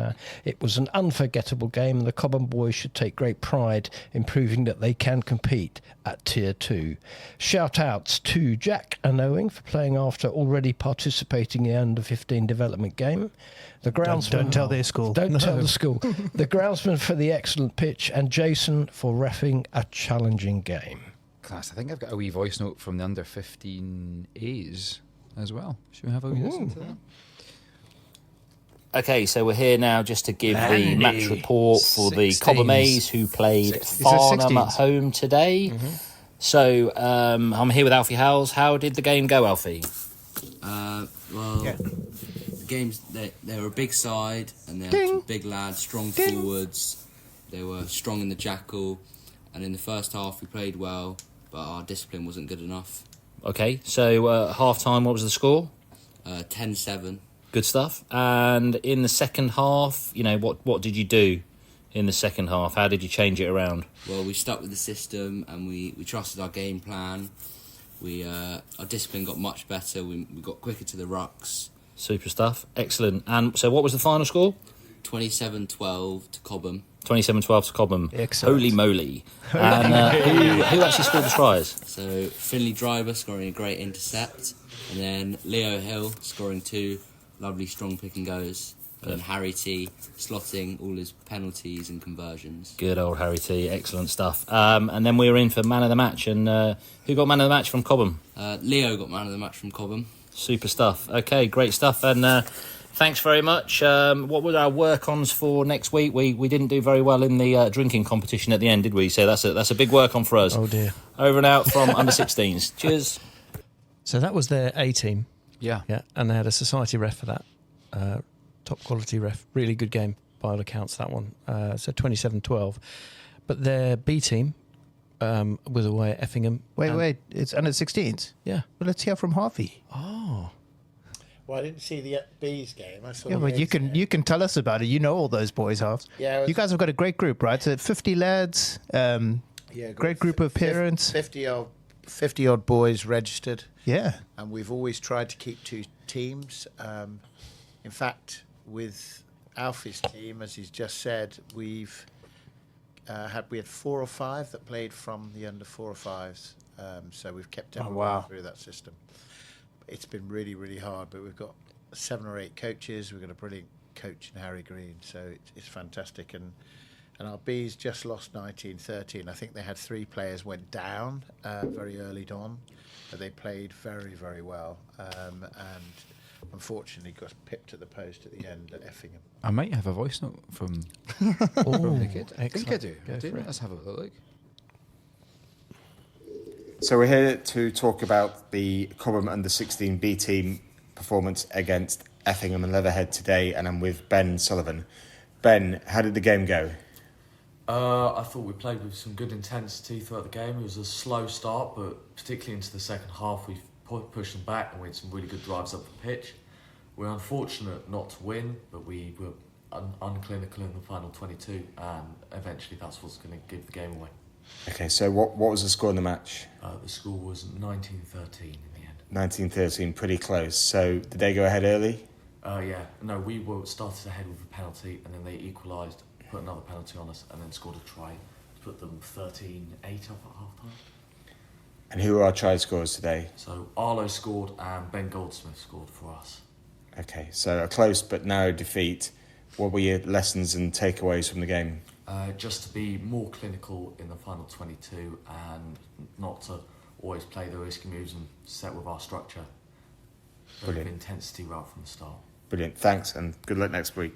It was an unforgettable game, and the Cobham boys should take great pride in proving that they can compete at Tier 2. Shout-outs to Jack and Owen for playing after already participating in the under-15 development game. The groundsman, Don't tell their school. Don't tell the school. The groundsman for the excellent pitch, and Jason for reffing a challenging game. Class. I think I've got a wee voice note from the under 15As as well. Should we have a wee listen to that? Okay, so we're here now just to give the match report for the Cobham A's, who played Farnham at home today. So I'm here with Alfie Howells. How did the game go, Alfie? the games, they were a big side and they had some big lads, strong forwards. They were strong in the jackal, and in the first half we played well, but our discipline wasn't good enough. Okay, so half time, what was the score? 10-7. Good stuff. And in the second half, what did you do in the second half? How did you change it around? Well, we stuck with the system and we trusted our game plan. Our discipline got much better. We got quicker to the rucks. Super stuff. Excellent. And so what was the final score? 27-12 to Cobham. 27-12 to Cobham. Excellent. Holy moly. And who actually scored the tries? So Finley Driver scoring a great intercept, and then Leo Hill scoring 2 lovely strong pick and goes, and then Harry T slotting all his penalties and conversions. Good old Harry T. Excellent stuff. And then we were in for man of the match. And who got man of the match from Cobham? Leo got man of the match from Cobham. Super stuff. Okay, great stuff. And thanks very much. What were our work-ons for next week? We didn't do very well in the drinking competition at the end, did we? So that's a big work-on for us. Oh, dear. Over and out from under-16s. Cheers. So that was their A team. Yeah. Yeah, and they had a society ref for that. Top quality ref. Really good game by all accounts, that one. So 27-12. But their B team was away at Effingham. Wait, it's under 16s? Yeah. Well, let's hear from Harvey. Oh. Well, I didn't see the B's game. I saw Yeah, the well, A's game. you can tell us about it. You know all those boys, Harves. Yeah, you guys have got a great group, right? So 50 lads, great group of parents. 50 odd boys registered. Yeah. And we've always tried to keep 2 teams. In fact, with Alfie's team, as he's just said, we had 4 or 5 that played from the under 4 or 5s. So we've kept everyone through that system. It's been really, really hard, but we've got 7 or 8 coaches. We've got a brilliant coach in Harry Green, so it's fantastic. And our Bs just lost 19-13. I think they had 3 players went down very early on, but they played very, very well. And unfortunately got pipped at the post at the end at Effingham. I might have a voice note from the kid. I think I do. Let's have a look. So we're here to talk about the Cobham under-16 B team performance against Effingham and Leatherhead today, and I'm with Ben Sullivan. Ben, how did the game go? I thought we played with some good intensity throughout the game. It was a slow start, but particularly into the second half, we pushed them back and we had some really good drives up the pitch. We're unfortunate not to win, but we were unclinical in the final 22, and eventually that's what's going to give the game away. Okay, so what was the score in the match? The score was 19-13 in the end. 19-13, pretty close. So did they go ahead early? Yeah. No, we started ahead with a penalty, and then they equalised, put another penalty on us, and then scored a try to put them 13-8 up at half-time. And who were our try scorers today? So Arlo scored and Ben Goldsmith scored for us. Okay, so a close but narrow defeat. What were your lessons and takeaways from the game? Just to be more clinical in the final 22 and not to always play the risky moves and set with our structure. Brilliant. Intensity right from the start. Brilliant, thanks, and good luck next week.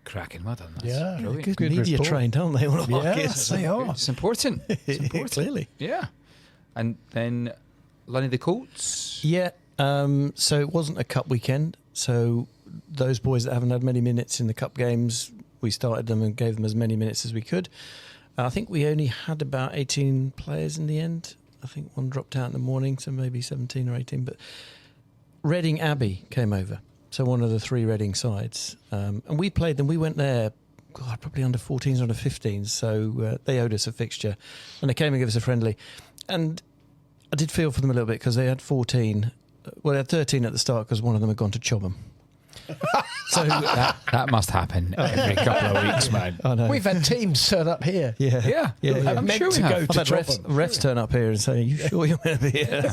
Cracking, well done. That's Yeah, brilliant. good media trained, aren't they? All of our kids. they are. It's important. It's important. Clearly. Yeah. And then Lunny the Colts. Yeah, so it wasn't a cup weekend. So those boys that haven't had many minutes in the cup games, we started them and gave them as many minutes as we could. I think we only had about 18 players in the end. I think one dropped out in the morning, so maybe 17 or 18. But Reading Abbey came over, so one of the 3 Reading sides. And we played them. We went there, probably under 14s, under 15s, so they owed us a fixture. And they came and gave us a friendly. And I did feel for them a little bit because they had 14. Well, they had 13 at the start because one of them had gone to Chobham. So that must happen every couple of weeks, man. I know. We've had teams turn up here. Yeah. I'm meant sure to we go have. to I've had refs turn up here and say, "Are you sure you're going to be here?"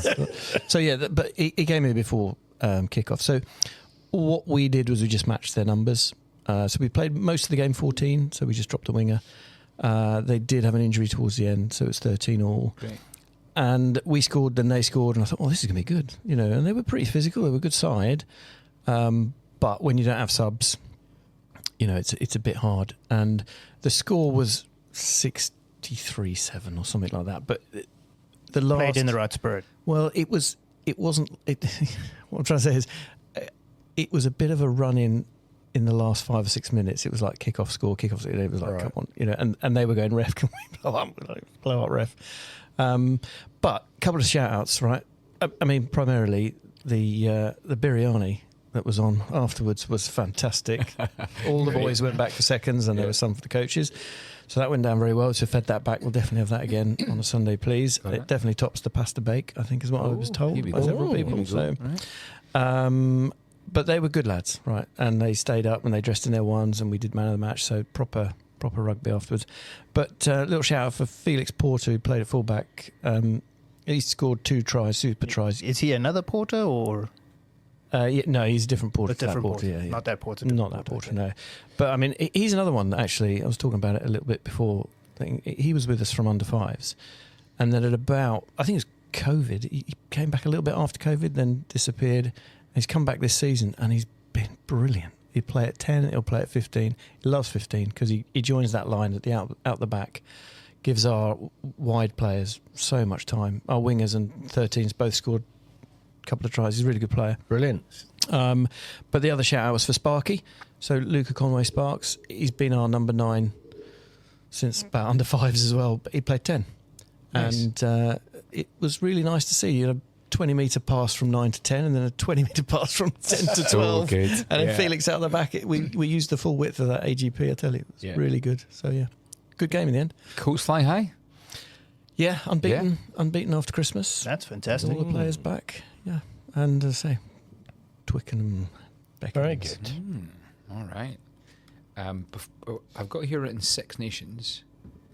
So yeah, but he came here before kick-off. So what we did was we just matched their numbers. So we played most of the game 14, so we just dropped a winger. They did have an injury towards the end, so it's 13 all. Great. And we scored, then they scored, and I thought, "Oh, this is going to be good," And they were pretty physical. They were a good side. But when you don't have subs, it's a bit hard. And the score was 63-7 or something like that. But the last Played in the right spirit. Well, it wasn't. What I'm trying to say is, it was a bit of a run in the last 5 or 6 minutes. It was like kick-off score. It was like, come on, and they were going, ref, can we blow up? We're like, blow up, ref. But a couple of shout-outs, right? I mean, primarily the biryani that was on afterwards was fantastic. All the boys went back for seconds, and there was some for the coaches. So that went down very well. So fed that back. We'll definitely have that again on a Sunday, please. It definitely tops the pasta bake, I think, is what I was told by several people. So, but they were good lads, right? And they stayed up and they dressed in their ones, and we did man of the match. So proper rugby afterwards. But a little shout out for Felix Porter, who played at fullback. He scored 2 tries, super tries. Is he another Porter or? No, he's a different Porter. A different Porter. Yeah. Not that Porter. Not that Porter, no. But I mean, he's another one that actually, I was talking about it a little bit before. He was with us from under 5s. And then at about, I think it was COVID, he came back a little bit after COVID, then disappeared. He's come back this season and he's been brilliant. He'll play at 10, he'll play at 15. He loves 15 because he joins that line at the out the back. Gives our wide players so much time. Our wingers and 13s both scored a couple of tries. He's a really good player. Brilliant. But the other shout out was for Sparky. So Luca Conway Sparks, he's been our number 9 since about under 5s as well. But he played 10. Nice. And it was really nice to see. You know, 20-metre pass from 9 to 10, and then a 20-metre pass from 10 to 12. Good. And then Felix out the back. We used the full width of that AGP, I tell you. It was really good. So, yeah. Good game in the end. Colts fly high? Yeah, unbeaten after Christmas. That's fantastic. All the players back. Yeah. And as I say, Twickenham, Beckham. Very good. All right. I've got here written 6 nations.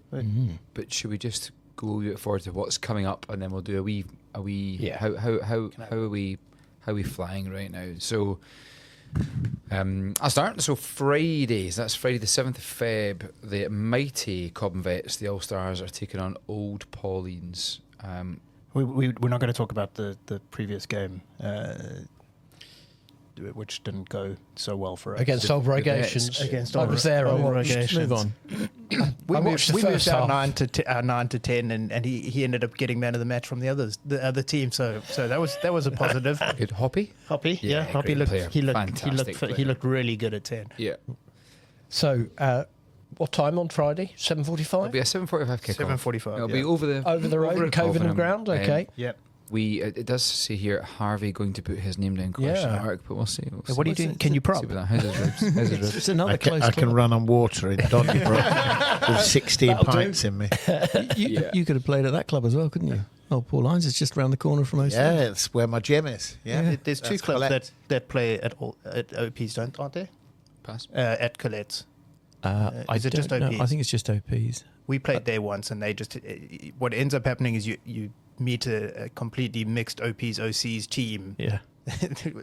But should we just go a bit forward to what's coming up, and then we'll do a wee how are we flying right now? So I'll start. So Fridays, that's Friday the 7th of Feb, the mighty Cobham Vets, the Allstars, are taking on Old Paulines. We're not going to talk about the previous game, which didn't go so well for us. Against old Rogations. Against I was there. Move on. We watched moved our 9 to 10, and he ended up getting man of the match from the other team. So that was a positive. Good. Hoppy, yeah, Hoppy looked player. he looked really good at 10. Yeah. So what time on Friday? 7:45. It'll be a 7:45 kickoff. 7:45. It'll be over the road at Cobham ground. Okay. Yep. It does say here Harvey going to put his name down question mark, but we'll see. What are you doing? Can you prop? How's his ribs? It's another close I can run on water in Donnybrook with 16 pints in me. You could have played at that club as well, couldn't you? Oh, Paul Hines is just around the corner from OC. Yeah, it's where my gym is. Yeah. There's 2 clubs that play at OPs, aren't there? Pass. At Colette's. Is it just OPs? I think it's just OPs. We played there once, and they just what ends up happening is you meet a completely mixed OPs OCs team. Yeah.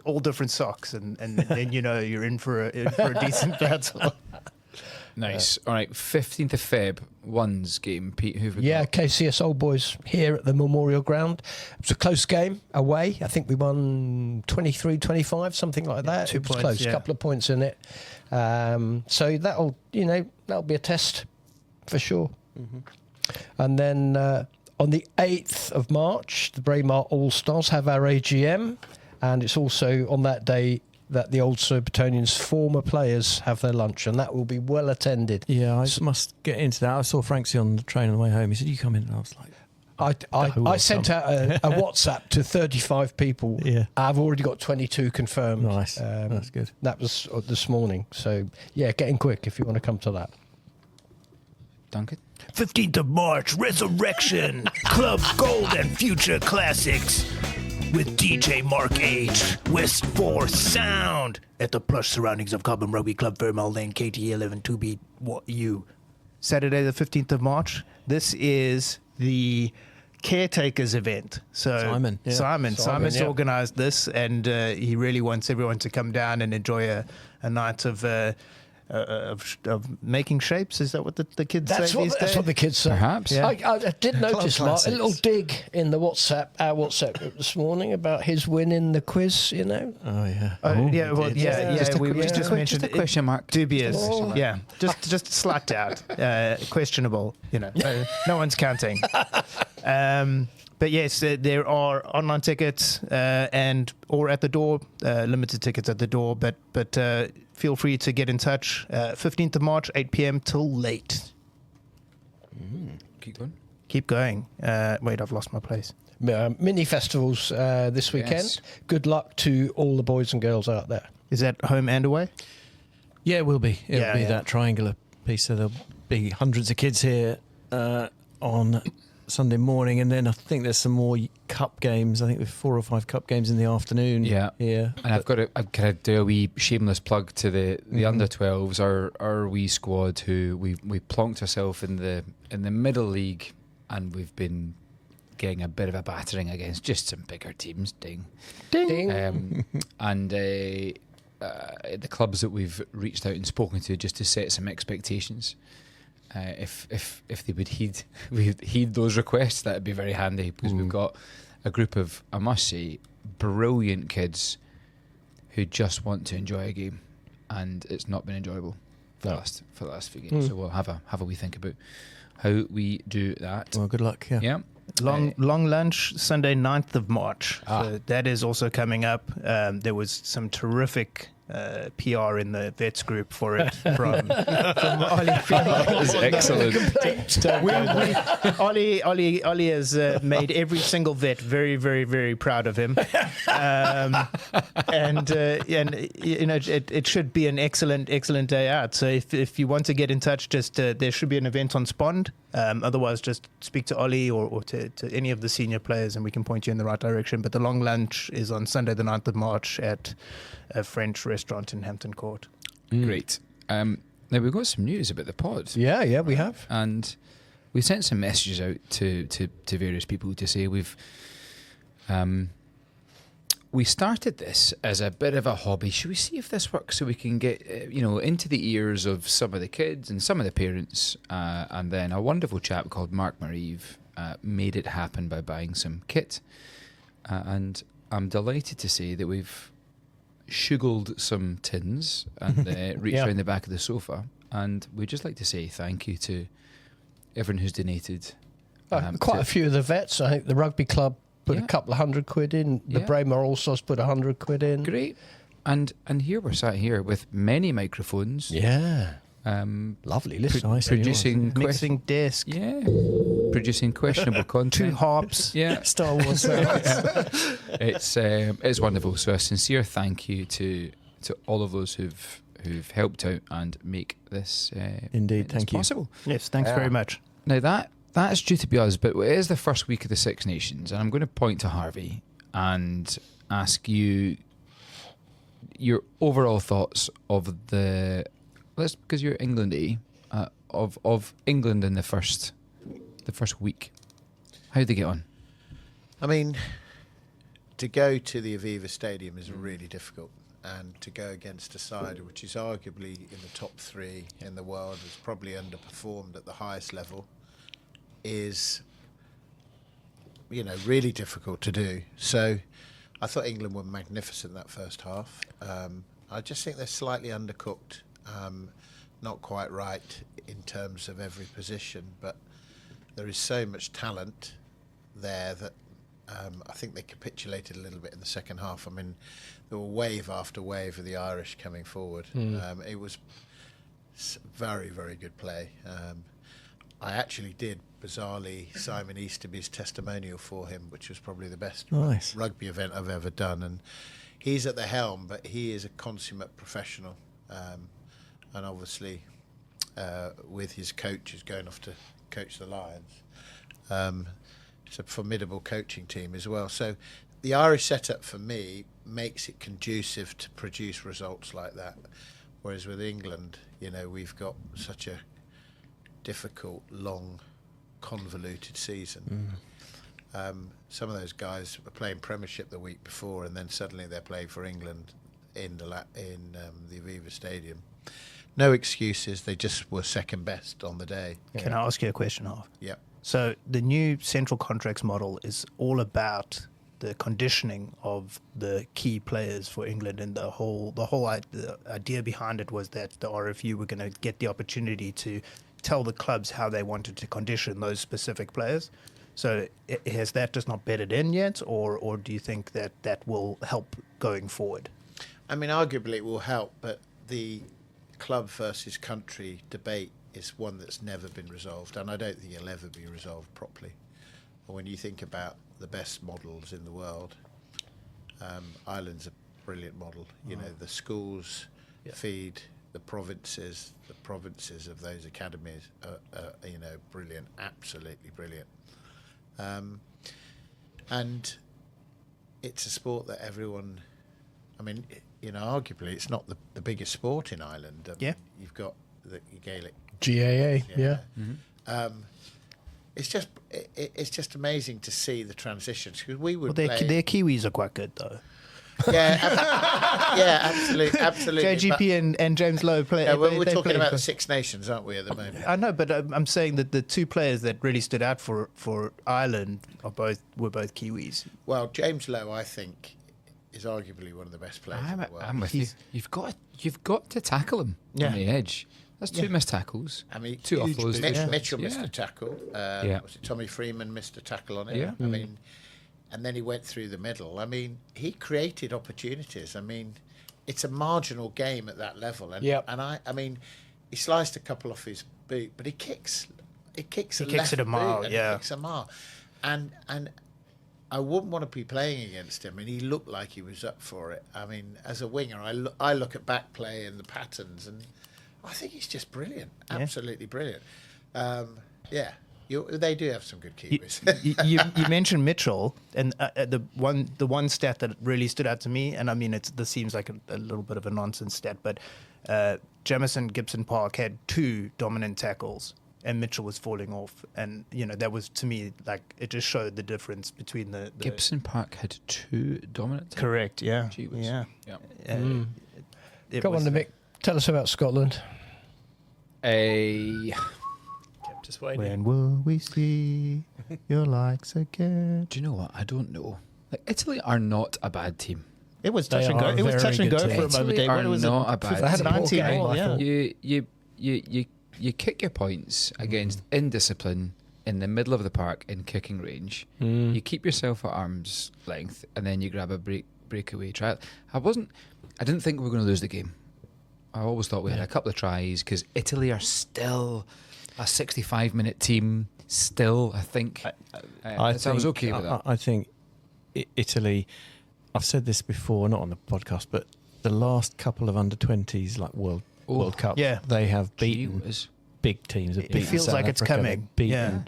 All different socks, and then you're in for a decent battle. Nice. All right, 15th of Feb, ones game. Pete, who've we got? KCS Old Boys here at the Memorial Ground. It was a close game away. I think we won 23-25, something like that. 2 it was points, close, a couple of points in it. So that'll be a test for sure. And then on the 8th of March, the Braemar All-Stars have our AGM, and it's also on that day that the Old Surbiton's former players have their lunch, and that will be well attended. Yeah, I must get into that. I saw Francie on the train on the way home. He said, "You come in," and I was like, I sent out a WhatsApp to 35 people. Yeah. I've already got 22 confirmed. Nice. That's good. That was this morning. So, yeah, get in quick if you want to come to that. Duncan? 15th of March, Resurrection, Club Gold and Future Classics with DJ Mark H, West 4 Sound at the plush surroundings of Cobham Rugby Club, Fairmount Lane, KT 11 2BU. Saturday the 15th of March. This is the caretakers event. So Simon's organised this, and he really wants everyone to come down and enjoy a night of making shapes. Is that what the kids say these days? That's what the kids say. Perhaps. Yeah. I did notice, Mark, a little dig in the our WhatsApp group this morning about his win in the quiz, you know. Oh, yeah. We just mentioned a question mark. Dubious. Oh. Yeah. Just slight doubt. Questionable, No one's counting. But yes, there are online tickets or at the door, limited tickets at the door. But feel free to get in touch. 15th of March, 8 p.m. till late. Keep going. Keep going. Wait, I've lost my place. Mini festivals this weekend. Yes. Good luck to all the boys and girls out there. Is that home and away? Yeah, it will be. It'll be Yeah. that triangular piece. So there'll be hundreds of kids here on Sunday morning, and then I think there's some more cup games. I think with 4 or 5 cup games in the afternoon. Yeah. Here. And I've got to kind of do a wee shameless plug to the under 12s, our wee squad who we plonked ourselves in the middle league, and we've been getting a bit of a battering against just some bigger teams. Ding. And the clubs that we've reached out and spoken to just to set some expectations. If they would heed those requests, that'd be very handy, because we've got a group of, I must say, brilliant kids who just want to enjoy a game, and it's not been enjoyable for the last few games. So we'll have a wee think about how we do that. Well, good luck. Yeah. Long lunch, Sunday 9th of March. So that is also coming up. There was some terrific PR in the vets group for it from Ollie. That was excellent. Ollie has made every single vet very, very, very proud of him, and you know it should be an excellent day out. So if you want to get in touch, just there should be an event on Spond. Otherwise, just speak to Ollie or to any of the senior players, and we can point you in the right direction. But the long lunch is on Sunday, the 9th of March at a French restaurant in Hampton Court. Great. Now we've got some news about the pod. Yeah, we have. And we sent some messages out to various people to say we started this as a bit of a hobby. Should we see if this works so we can get into the ears of some of the kids and some of the parents? And then a wonderful chap called Mark Marieve made it happen by buying some kit. And I'm delighted to say that we've shuggled some tins and reached around the back of the sofa. And we'd just like to say thank you to everyone who's donated. Quite a few of the vets. I think the rugby club put a couple of £100 in. The Braemar Allstars put £100 in. Great. And here we're sat here with many microphones. Yeah. Lovely. Listen, producing mixing desk. Yeah. Producing questionable content. 2 harps. Yeah. Star Wars sounds. It's wonderful. So a sincere thank you to all of those who've helped out and make this Indeed, thank you. possible. Yes, thanks very much. Now that's due to be us, but it is the first week of the Six Nations, and I'm going to point to Harvey and ask you your overall thoughts of because you're England-y, of England in the first week. How did they get on? I mean, to go to the Aviva Stadium is really difficult, and to go against a side which is arguably in the top 3 in the world, has probably underperformed at the highest level, is really difficult to do. So I thought England were magnificent that first half. I just think they're slightly undercooked, not quite right in terms of every position, but there is so much talent there that I think they capitulated a little bit in the second half. I mean, there were wave after wave of the Irish coming forward. It was very, very good play. I actually did, bizarrely, Simon Easterby's testimonial for him, which was probably the best rugby event I've ever done. And he's at the helm, but he is a consummate professional. And obviously, with his coach who's going off to coach the Lions, it's a formidable coaching team as well. So the Irish setup, for me, makes it conducive to produce results like that. Whereas with England, we've got such a difficult, long, convoluted season. Some of those guys were playing Premiership the week before, and then suddenly they're playing for England in the Aviva Stadium. No excuses. They just were second best on the day. Can I ask you a question, Harv? Yeah. So the new central contracts model is all about the conditioning of the key players for England, and the whole idea behind it was that the RFU were going to get the opportunity to tell the clubs how they wanted to condition those specific players. So has that just not bedded in yet, or do you think that will help going forward? I mean, arguably it will help, but the club versus country debate is one that's never been resolved, and I don't think it'll ever be resolved properly. When you think about the best models in the world, Ireland's a brilliant model. You know, the schools feed the provinces of those academies are brilliant, absolutely brilliant. And it's a sport that everyone, I mean, arguably it's not the biggest sport in Ireland. You've got the Gaelic. GAA, yeah. Mm-hmm. It's just amazing to see the transitions, because we would their Kiwis are quite good though. Yeah, absolutely. JGP and James Lowe play. Yeah, we're talking about the Six Nations, aren't we, at the moment? I know, but I'm saying that the two players that really stood out for Ireland were both Kiwis. Well, James Lowe, I think, is arguably one of the best players in the world. I'm with you. You've got to tackle him on the edge. That's two missed tackles. I mean, two offloads. Mitchell missed a tackle. Was it Tommy Freeman missed a tackle on it? Yeah. I mean, and then he went through the middle. I mean, he created opportunities. I mean, it's a marginal game at that level. And I mean, he sliced a couple off his boot, but he kicks it a mile. He kicks a mile, and I wouldn't want to be playing against him. And he looked like he was up for it. I mean, as a winger, I look at back play and the patterns, and I think he's just brilliant, absolutely brilliant. They do have some good Kiwis. You mentioned Mitchell, and the one stat that really stood out to me, and I mean, this seems like a little bit of a nonsense stat, but Jamison Gibson Park had 2 dominant tackles, and Mitchell was falling off, and that was, to me, like, it just showed the difference between the Gibson Park had 2 dominant tackles. Correct. Yeah. Yeah. Go on, Mick. Tell us about Scotland. Just waiting. When will we see your likes again? Do you know what? I don't know. Like, Italy are not a bad team. It was touch and go. It was touch and go for a moment. Italy are not a bad team. 19 You kick your points against indiscipline in the middle of the park in kicking range. You keep yourself at arm's length, and then you grab a breakaway try. I didn't think we were going to lose the game. I always thought we had a couple of tries, because Italy are still a 65-minute team. Still, I think. I was okay with that. I think Italy. I've said this before, not on the podcast, but the last couple of under-20s, like World Cup, they have beaten big teams. It feels South like Africa, it's coming. Beaten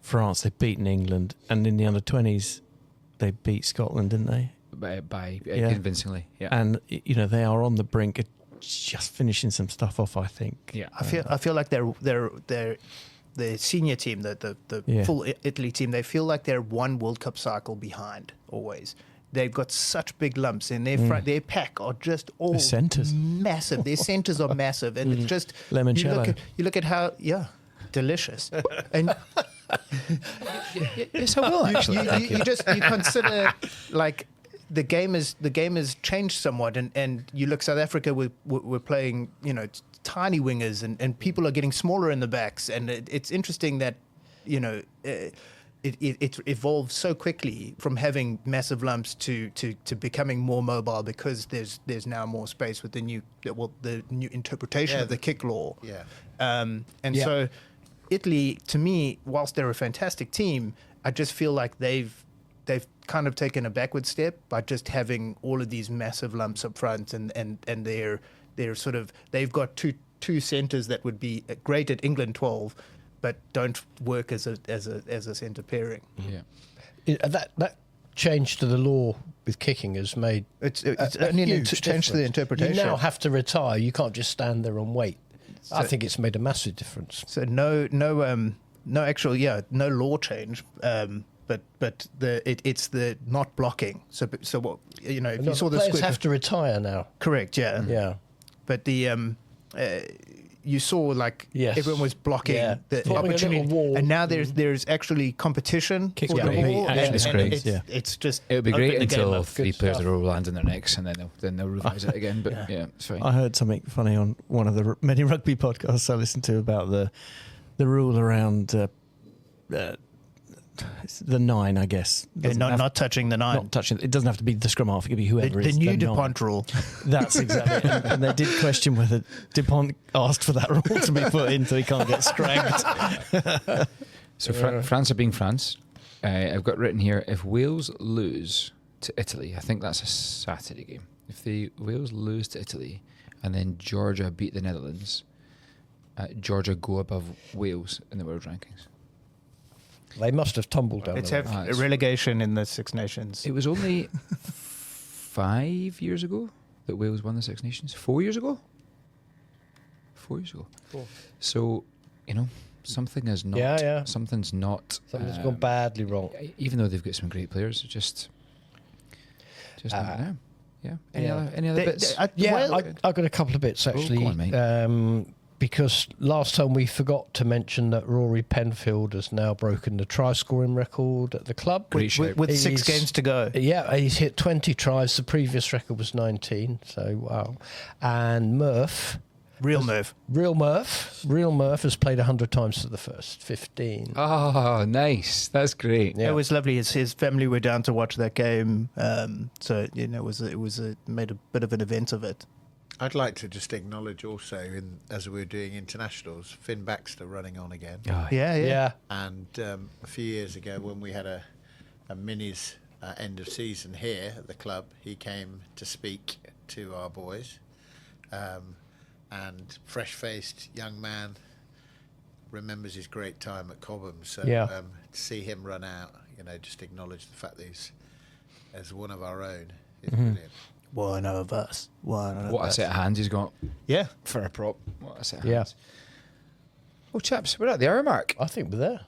France, they've beaten England, and in the under-20s, they beat Scotland, didn't they? By convincingly, And they are on the brink of just finishing some stuff off, I think. Yeah, I feel like they're the senior team, the full Italy team. They feel like they're one World Cup cycle behind always. They've got such big lumps in their front. Their pack are just all massive. Their centres are massive, and it's just limoncello. You look at how delicious. And yes, I will actually. You consider, like, the game has changed somewhat, and you look, South Africa, we're playing tiny wingers, and people are getting smaller in the backs, and it's interesting that it evolves so quickly from having massive lumps to becoming more mobile, because there's now more space with the new interpretation of the kick law. So Italy, to me, whilst they're a fantastic team, I just feel like they've kind of taken a backward step by just having all of these massive lumps up front, and they're sort of, they've got two centres that would be great at England 12, but don't work as a centre pairing. That change to the law with kicking has made it's only a change to the interpretation. You now have to retire. You can't just stand there and wait. So I think it's made a massive difference. So no law change. But it's the not blocking. So what if you saw the players have to retire now. Correct. Yeah. Yeah. But the you saw everyone was blocking the opportunity, and now there's actually competition for the ball. It's just it would be great until 3 players in a row land in their necks, and then they'll revise it again. But it's fine. I heard something funny on one of the many rugby podcasts I listened to about the rule around it's the 9, I guess. Not touching the 9. Not touching. It doesn't have to be the scrum half. It could be whoever The is new the 9. DuPont rule. That's exactly it. And they did question whether DuPont asked for that rule to be put in so he can't get scragged. So France are being France. I've got written here, if Wales lose to Italy, I think that's a Saturday game. If Wales lose to Italy and then Georgia beat the Netherlands, Georgia go above Wales in the world rankings. They must have tumbled down. Let's have a relegation in the Six Nations. It was only 5 years ago that Wales won the Six Nations. 4 years ago? 4 years ago. 4. So, something is not. Yeah. Something's not. Something's gone badly wrong. Even though they've got some great players, just not there. Yeah. Any other bits? I've got a couple of bits actually. Go on, mate. Because last time we forgot to mention that Rory Penfold has now broken the try scoring record at the club. With 6 games to go. Yeah, he's hit 20 tries. The previous record was 19. So, wow. And Murph. Real Murph has played 100 times for the first 15. Oh, nice. That's great. Yeah. It was lovely. His family were down to watch that game. So, it was made a bit of an event of it. I'd like to just acknowledge also, as we were doing internationals, Finn Baxter running on again. Oh, yeah. And a few years ago when we had a minis end of season here at the club, he came to speak to our boys. And fresh-faced young man remembers his great time at Cobham. So to see him run out, just acknowledge the fact that he's as one of our own is brilliant. One of us. What a set of hands he's got. Yeah. For a prop. What a set of hands. Well, chaps, we're at the hour mark. I think we're there.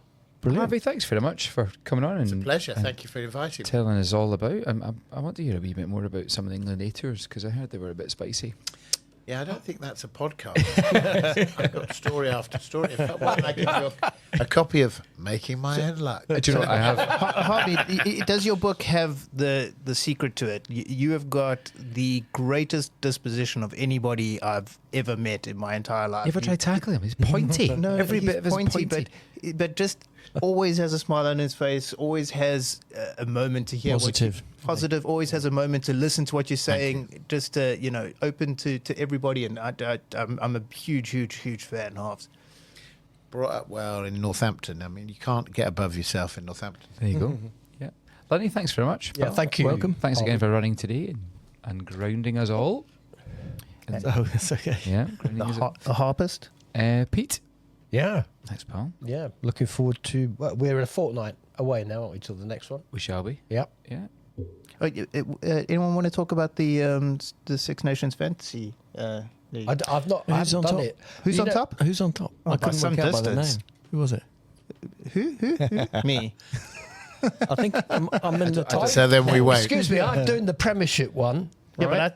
Brilliant. Harvey, thanks very much for coming on. It's a pleasure. Thank you for inviting me. Telling us all about. I want to hear a wee bit more about some of the England A tours because I heard they were a bit spicy. Yeah, I don't think that's a podcast. I've got story after story. In fact, why don't I give you a copy of Making My Own Luck? Do you know what I have? Harvey, does your book have the secret to it? You have got the greatest disposition of anybody I've ever met in my entire life. You ever try tackling him? He's pointy. No, every bit of his pointy. But just always has a smile on his face, always has a moment to hear positive, always has a moment to listen to what you're saying, just open to everybody. And I'm a huge fan, Harves. Brought up well in Northampton. I mean, you can't get above yourself in Northampton. There you go. Yeah. Lunny, thanks very much. Yeah, thank you. Welcome. Thanks again for running today and grounding us all. That's okay. Yeah. The harpist? Pete. Yeah. Thanks, pal. Yeah. Looking forward to... we're a fortnight away now, aren't we, till the next one? We shall be. Yep. Yeah. Anyone want to talk about the Six Nations Fantasy League? I've not done it. Who's on top? Who's on top? I couldn't work out by the name. Who was it? Who? Me. I think I'm in the top. So then we wait. Excuse me, I'm doing the Premiership one. Yeah, right?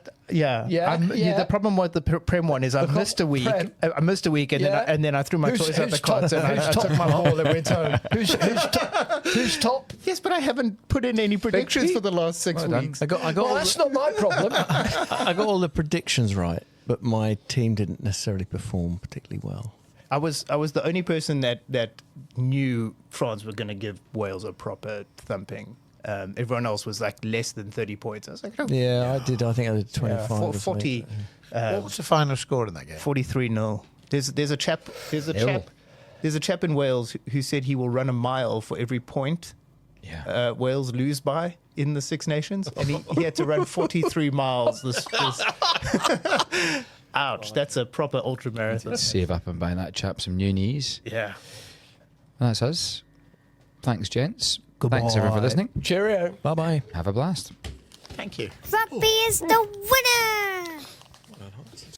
but the problem with the Prem one is I missed a week. I missed a week, and then I threw my toys out the cart and I took my ball and went home. Who's top? Yes, but I haven't put in any predictions for the last 6 weeks. I got Well, that's not my problem. I got all the predictions right, but my team didn't necessarily perform particularly well. I was the only person that knew France were going to give Wales a proper thumping. Everyone else was like less than 30 points. I was like, I did. I think I did 25. 40. What was the final score in that game? 43-0. There's a chap in Wales who said he will run a mile for every point Wales lose by in the Six Nations, and he had to run 43 miles. Ouch! That's a proper ultra marathon. Let's save up and buy that chap some new knees. Yeah. And that's us. Thanks, gents. Goodbye. Thanks everyone for listening. Cheerio. Bye bye. Have a blast. Thank you. Rugby is the winner!